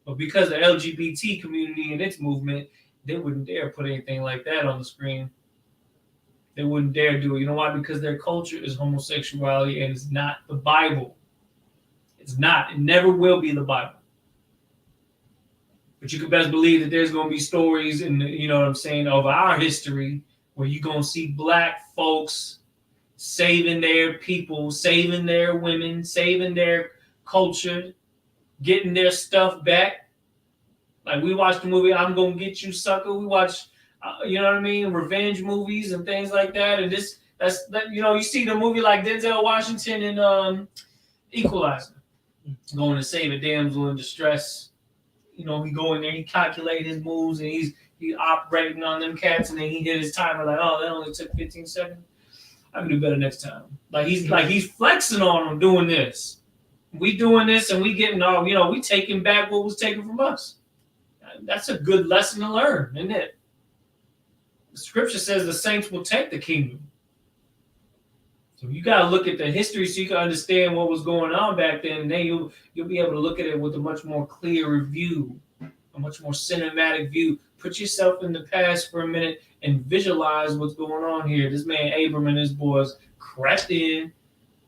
But because the LGBT community and its movement, they wouldn't dare put anything like that on the screen. They wouldn't dare do it. You know why? Because their culture is homosexuality and it's not the Bible. It's not. It never will be the Bible. But you can best believe that there's going to be stories in you know what I'm saying, of our history where you're going to see black folks saving their people, saving their women, saving their culture, getting their stuff back. Like we watched the movie I'm Gonna Get You, Sucker. We watch, you know what I mean, revenge movies and things like that. And you know, you see the movie like Denzel Washington and Equalizer, going to save a damsel in distress. You know, he go in there, he calculate his moves, and he's operating on them cats, and then he hit his timer like, oh, that only took 15 seconds. I can do better next time. Like he's flexing on them doing this. We doing this, and we getting all, you know, we taking back what was taken from us. That's a good lesson to learn, isn't it? The scripture says the saints will take the kingdom. So you got to look at the history so you can understand what was going on back then, and then you'll be able to look at it with a much more clear view, a much more cinematic view. Put yourself in the past for a minute and visualize what's going on here. This man Abram and his boys crept in,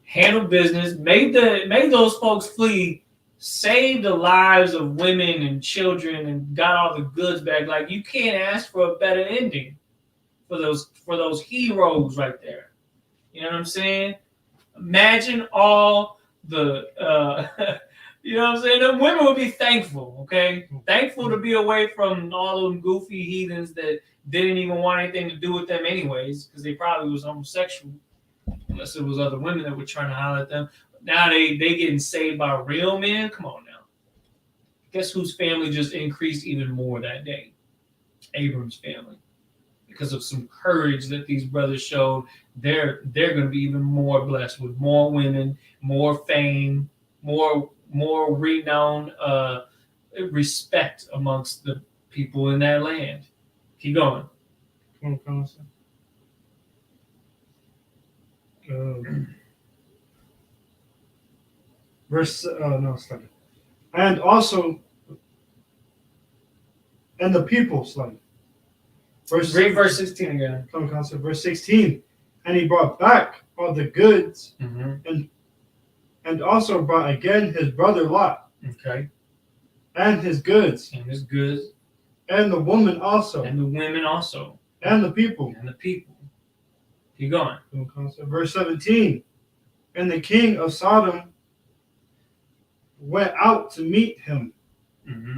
handled business, made those folks flee, saved the lives of women and children, and got all the goods back. Like, you can't ask for a better ending for those heroes right there. You know what I'm saying? Imagine all the you know what I'm saying? The women would be thankful, okay? Thankful to be away from all them goofy heathens that didn't even want anything to do with them anyways, because they probably was homosexual, unless it was other women that were trying to holler at them. Now they getting saved by real men? Come on now. Guess whose family just increased even more that day? Abram's family. Because of some courage that these brothers showed, they're going to be even more blessed with more women, more fame, more renowned respect amongst the people in that land. Keep going. And also, and the people slave. Read verse 16 again. Verse 16. And he brought back all the goods, and also brought again his brother Lot. Okay. And his goods. And his goods. And the woman also. And the women also. And the people. And the people. Keep going. Verse 17. And the king of Sodom went out to meet him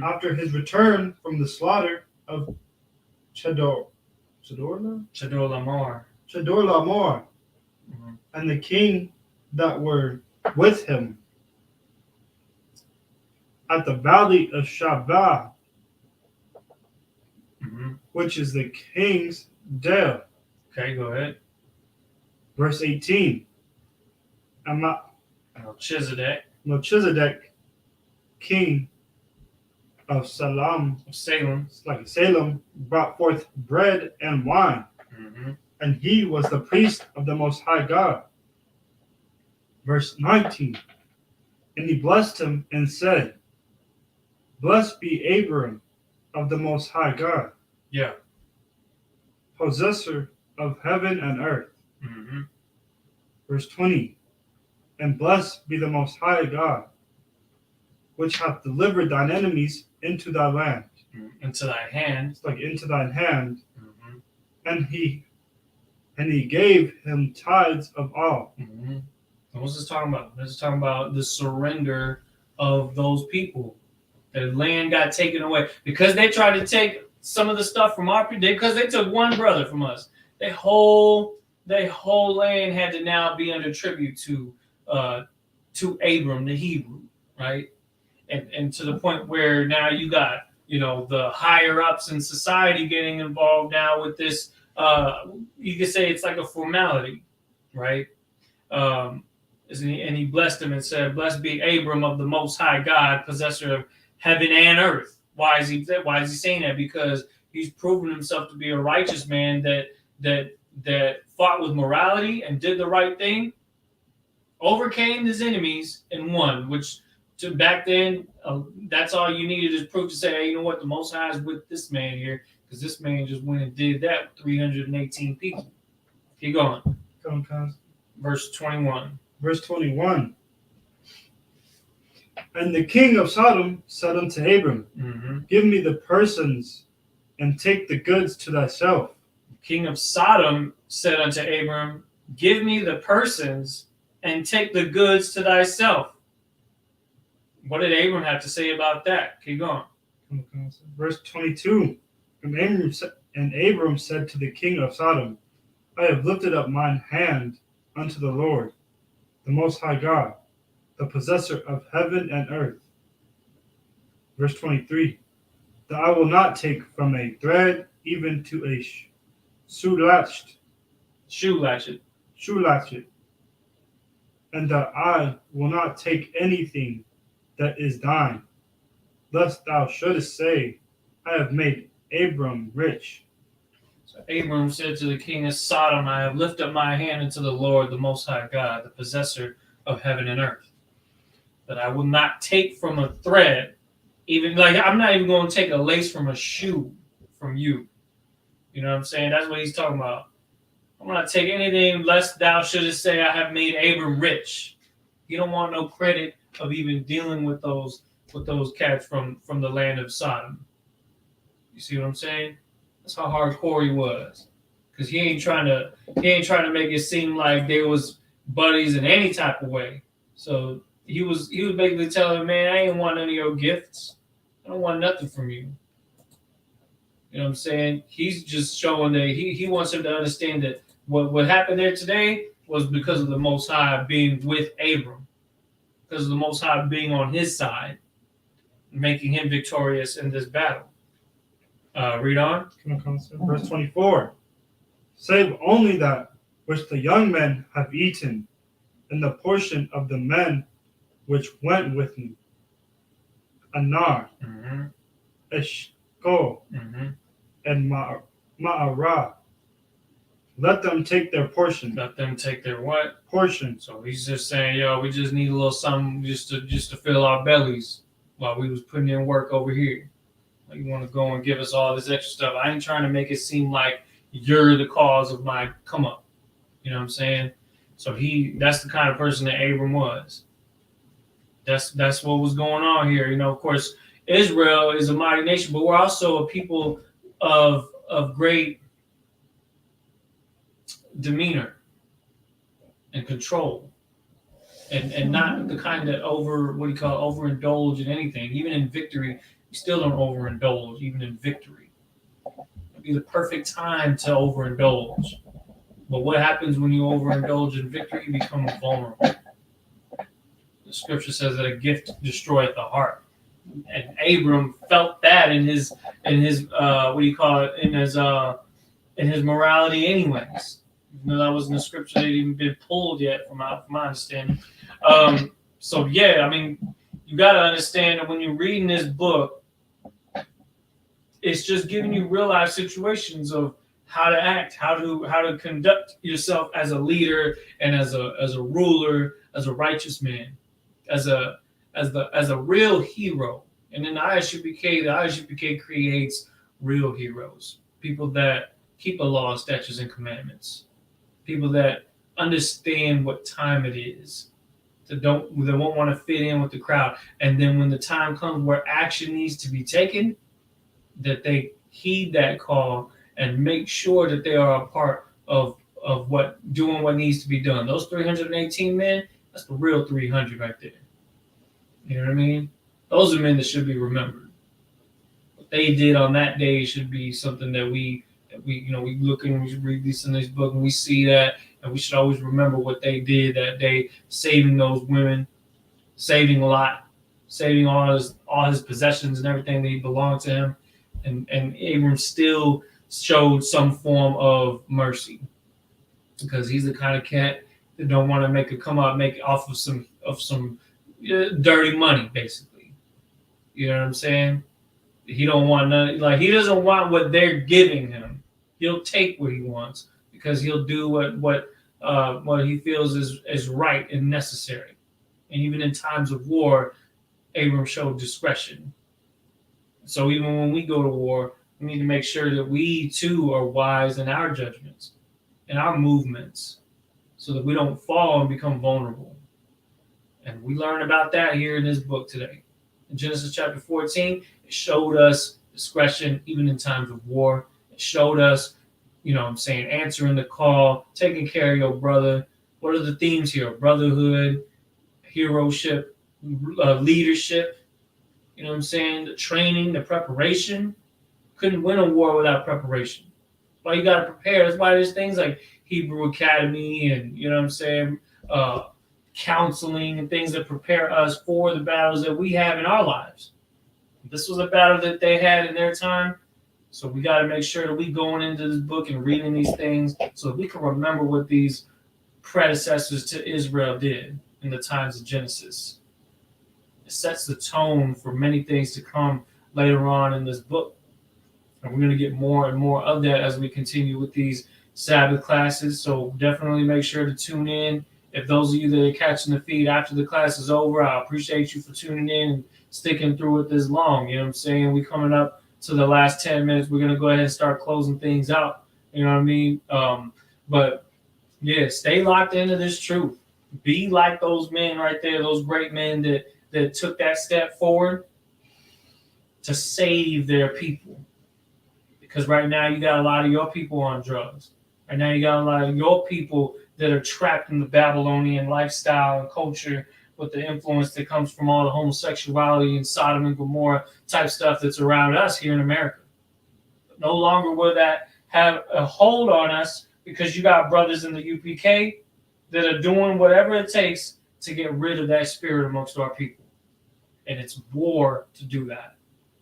after his return from the slaughter of Chedorlaomer. And the king that were with him at the valley of Shabbat, which is the king's dale. Okay, go ahead. Verse 18. Melchizedek, king of Salem, brought forth bread and wine, and he was the priest of the Most High God. Verse 19. And he blessed him and said, Blessed be Abram of the Most High God, possessor of heaven and earth. Verse 20. And blessed be the Most High God, which hath delivered thine enemies into thy land. Into thy hand. It's like into thine hand. And he gave him tithes of all. What's this talking about? This is talking about the surrender of those people. The land got taken away because they tried to take some of the stuff from our people. Because they took one brother from us. Their whole land had to now be under tribute to Abram the Hebrew, right? And to the point where now you got, you know, the higher ups in society getting involved now with this. You could say it's like a formality, right? And he blessed him and said, "Blessed be Abram of the Most High God, possessor of heaven and earth." Why is he saying that? Because he's proven himself to be a righteous man that fought with morality and did the right thing, overcame his enemies and won. Which to back then, that's all you needed is proof to say, hey, you know what, the Most High is with this man here, because this man just went and did that with 318 people. Keep going. Verse 21. Verse 21. And the king of Sodom said unto Abram, Give me the persons, and take the goods to thyself. The king of Sodom said unto Abram, Give me the persons, and take the goods to thyself. What did Abram have to say about that? Keep going. Verse 22. And Abram said to the king of Sodom, I have lifted up mine hand unto the Lord, the Most High God, the possessor of heaven and earth. Verse 23. That I will not take from a thread even to a shoe latchet, and that I will not take anything that is thine, lest thou shouldest say, I have made Abram rich. So Abram said to the king of Sodom, I have lifted up my hand unto the Lord, the Most High God, the possessor of heaven and earth, that I will not take from a thread, even like I'm not even going to take a lace from a shoe from you. You know what I'm saying? That's what he's talking about. I'm not take anything lest thou shouldest say I have made Abram rich. You don't want no credit of even dealing with those cats from the land of Sodom. You see what I'm saying? That's how hardcore he was, because he ain't trying to make it seem like they was buddies in any type of way. So he was basically telling him, man, I ain't want none of your gifts. I don't want nothing from you. You know what I'm saying? He's just showing that he wants him to understand that what happened there today was because of the Most High being with Abram, because of the Most High being on his side, making him victorious in this battle. Read on. Verse 24. Save only that which the young men have eaten, and the portion of the men which went with me. Anar, Eshcol, and Ma'arah. Let them take their portion. Let them take their what? Portion. So he's just saying, yo, we just need a little something just to fill our bellies while we was putting in work over here. Like, you want to go and give us all this extra stuff. I ain't trying to make it seem like you're the cause of my come up. You know what I'm saying? So that's the kind of person that Abram was. That's what was going on here. You know, of course, Israel is a mighty nation, but we're also a people of great demeanor and control, and not the kind that overindulge in anything. Even in victory, you still don't overindulge. Even in victory, it'd be the perfect time to overindulge. But what happens when you overindulge in victory? You become vulnerable. The scripture says that a gift destroyeth the heart, and Abram felt that in his in his morality, anyways. Even though that wasn't a scripture that had even been pulled yet, from my understanding. So yeah, I mean, you got to understand that when you're reading this book, it's just giving you real life situations of how to act, how to conduct yourself as a leader and as a ruler, as a righteous man, as a real hero. And then the ISUPK creates real heroes, people that keep the law, statutes, and commandments, people that understand what time it is, that won't want to fit in with the crowd, and then when the time comes where action needs to be taken, that they heed that call and make sure that they are a part of doing what needs to be done. Those 318 men, that's the real 300 right there. You know what I mean? Those are men that should be remembered. What they did on that day should be something that we look and we read this in this book and we see that, and we should always remember what they did that day, saving those women, saving Lot, saving all his possessions and everything that belonged to him, and Abram still showed some form of mercy, because he's the kind of cat that don't want to make it off of some dirty money, basically. You know what I'm saying? He don't want none, like, he doesn't want what they're giving him. He'll take what he wants because he'll do what he feels is right and necessary. And even in times of war, Abram showed discretion. So even when we go to war, we need to make sure that we too are wise in our judgments and our movements, so that we don't fall and become vulnerable. And we learn about that here in this book today. In Genesis chapter 14, it showed us discretion even in times of war. It showed us, answering the call, taking care of your brother. What are the themes here? Brotherhood, heroship, leadership, the training, the preparation. Couldn't win a war without preparation. Well, you got to prepare. That's why there's things like Hebrew Academy and, counseling and things that prepare us for the battles that we have in our lives. This was a battle that they had in their time. So we got to make sure that we going into this book and reading these things so that we can remember what these predecessors to Israel did in the times of Genesis. It sets the tone for many things to come later on in this book. And we're going to get more and more of that as we continue with these Sabbath classes. So definitely make sure to tune in. If those of you that are catching the feed after the class is over, I appreciate you for tuning in and sticking through it this long. You know what I'm saying? We're coming up to the last 10 minutes. We're going to go ahead and start closing things out. You know what I mean? But yeah, stay locked into this truth. Be like those men right there, those great men that took that step forward to save their people. Because right now you got a lot of your people on drugs. Right now you got a lot of your people that are trapped in the Babylonian lifestyle and culture with the influence that comes from all the homosexuality and Sodom and Gomorrah type stuff that's around us here in America. No longer will that have a hold on us because you got brothers in the UPK that are doing whatever it takes to get rid of that spirit amongst our people. And it's war to do that.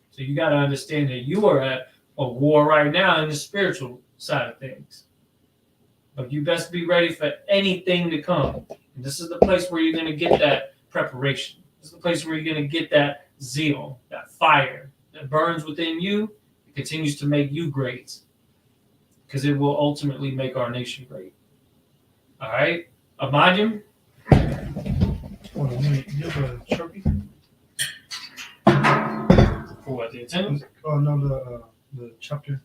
So you got to understand that you are at a war right now in the spiritual side of things. But you best be ready for anything to come. And this is the place where you're going to get that preparation. This is the place where you're going to get that zeal, that fire that burns within you. It continues to make you great. Because it will ultimately make our nation great. All right? Imagine. Hold on, you have a Sharpie? For what, the attendance? Oh, no, the chapter.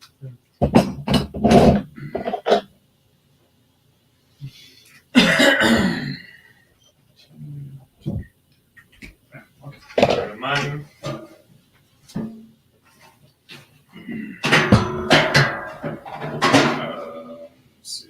Remind you. Let's see.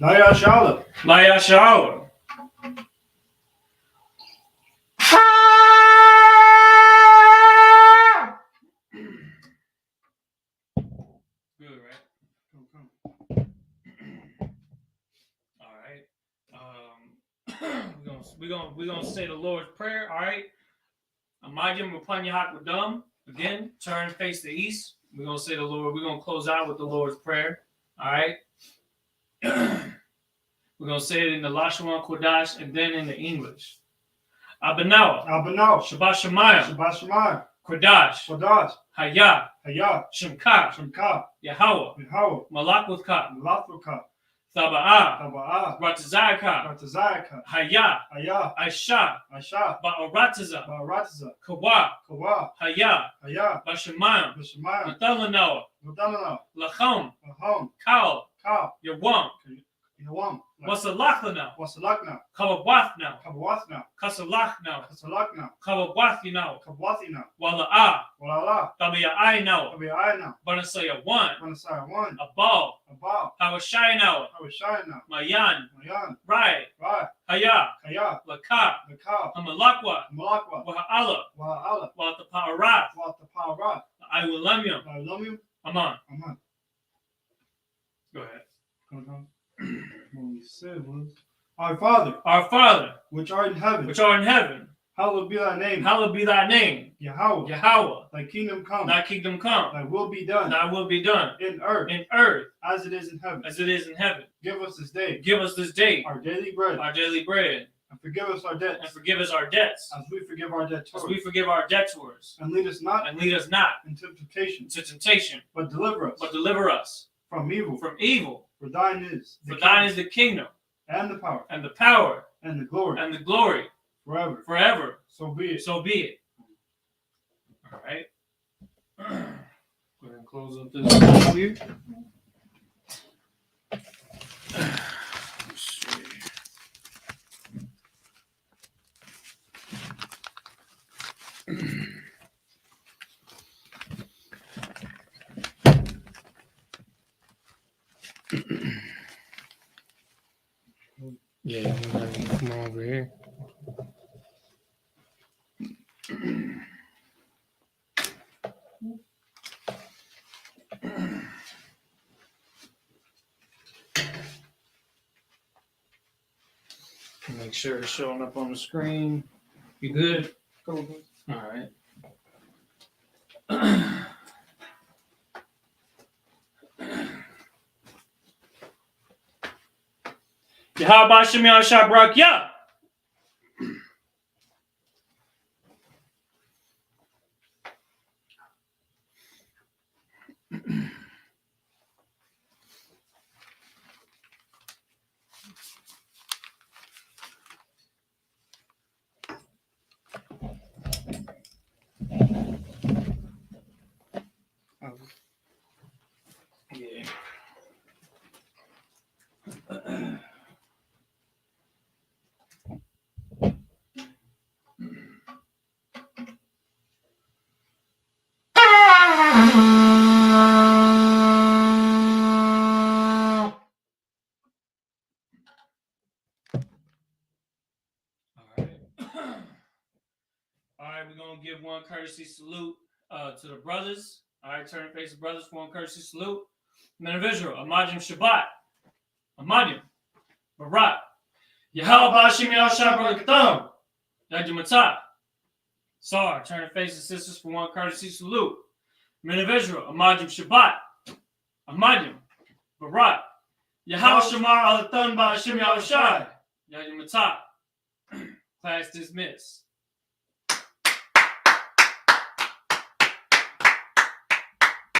Laya Shala. Laya Shower. Good, right? All right. We're gonna say the Lord's Prayer. All right. Imagine Mupanyahakwadam. Again, turn face the east. We're gonna say the Lord. We're gonna close out with the Lord's Prayer. All right. We're gonna say it in the Lashon Kodash and then in the English. Abanawa. Shabbat Shemayim. Kodash. Hayah. Shemka. Yahweh. Malakwatka. Thaba'ah. Ratazayaka. Hayah. Aisha. Ba'arataza. Kawa. Hayah. Bashemayim. Nathalanawa. Lachom. Kal. Yawam. Wasalakhlana. Kawawathna. Kasalachna. Kawawathina. Wala'ah. Tabi'ainawa. Banasaya 1. Abal. Hawashayinawa. Mayan. Rai. Hayah. Laka. Hamalakwa. Waha'ala. Watapa'arath. Iwulamyam. Aman. Go ahead. What we said was, Our Father, Our Father, which art in heaven, which art in heaven, Hallowed be thy name. Hallowed be thy name. Yahweh. Yahweh. Thy kingdom come. Thy kingdom come. Thy will be done. Thy will be done. In earth. In earth. As it is in heaven. As it is in heaven. Give us this day. Give us this day. Our daily bread. Our daily bread. And forgive us our debts. And forgive us our debts. As we forgive our debtors. As we forgive our debtors. And lead us not. And lead us not into temptation. into temptation. But deliver us. But deliver us from evil. From evil. For thine is. For thine is the kingdom. And the power. And the power. And the glory. And the glory. Forever. Forever. So be it. So be it. All right. Go ahead and close up this one here. Let's see. Yeah, I'm gonna come over here. Make sure it's showing up on the screen. You good? All right. Yahweh Shem Yahshua Barak Yah. Yeah. All right, we're going to give one courtesy salute to the brothers. All right, turn and face the brothers for one courtesy salute. Men of Israel, Amadim Shabbat, Amadim, Barak, Yahweh Shem Yahshua Barakatam, Yajimatah. Sar, turn and face the sisters for one courtesy salute. Men of Israel, Amadim Shabbat, Amadim, Barak, Yahweh Shamar Alathon Ba Shem Yahshua, Yajimatah. Class dismissed.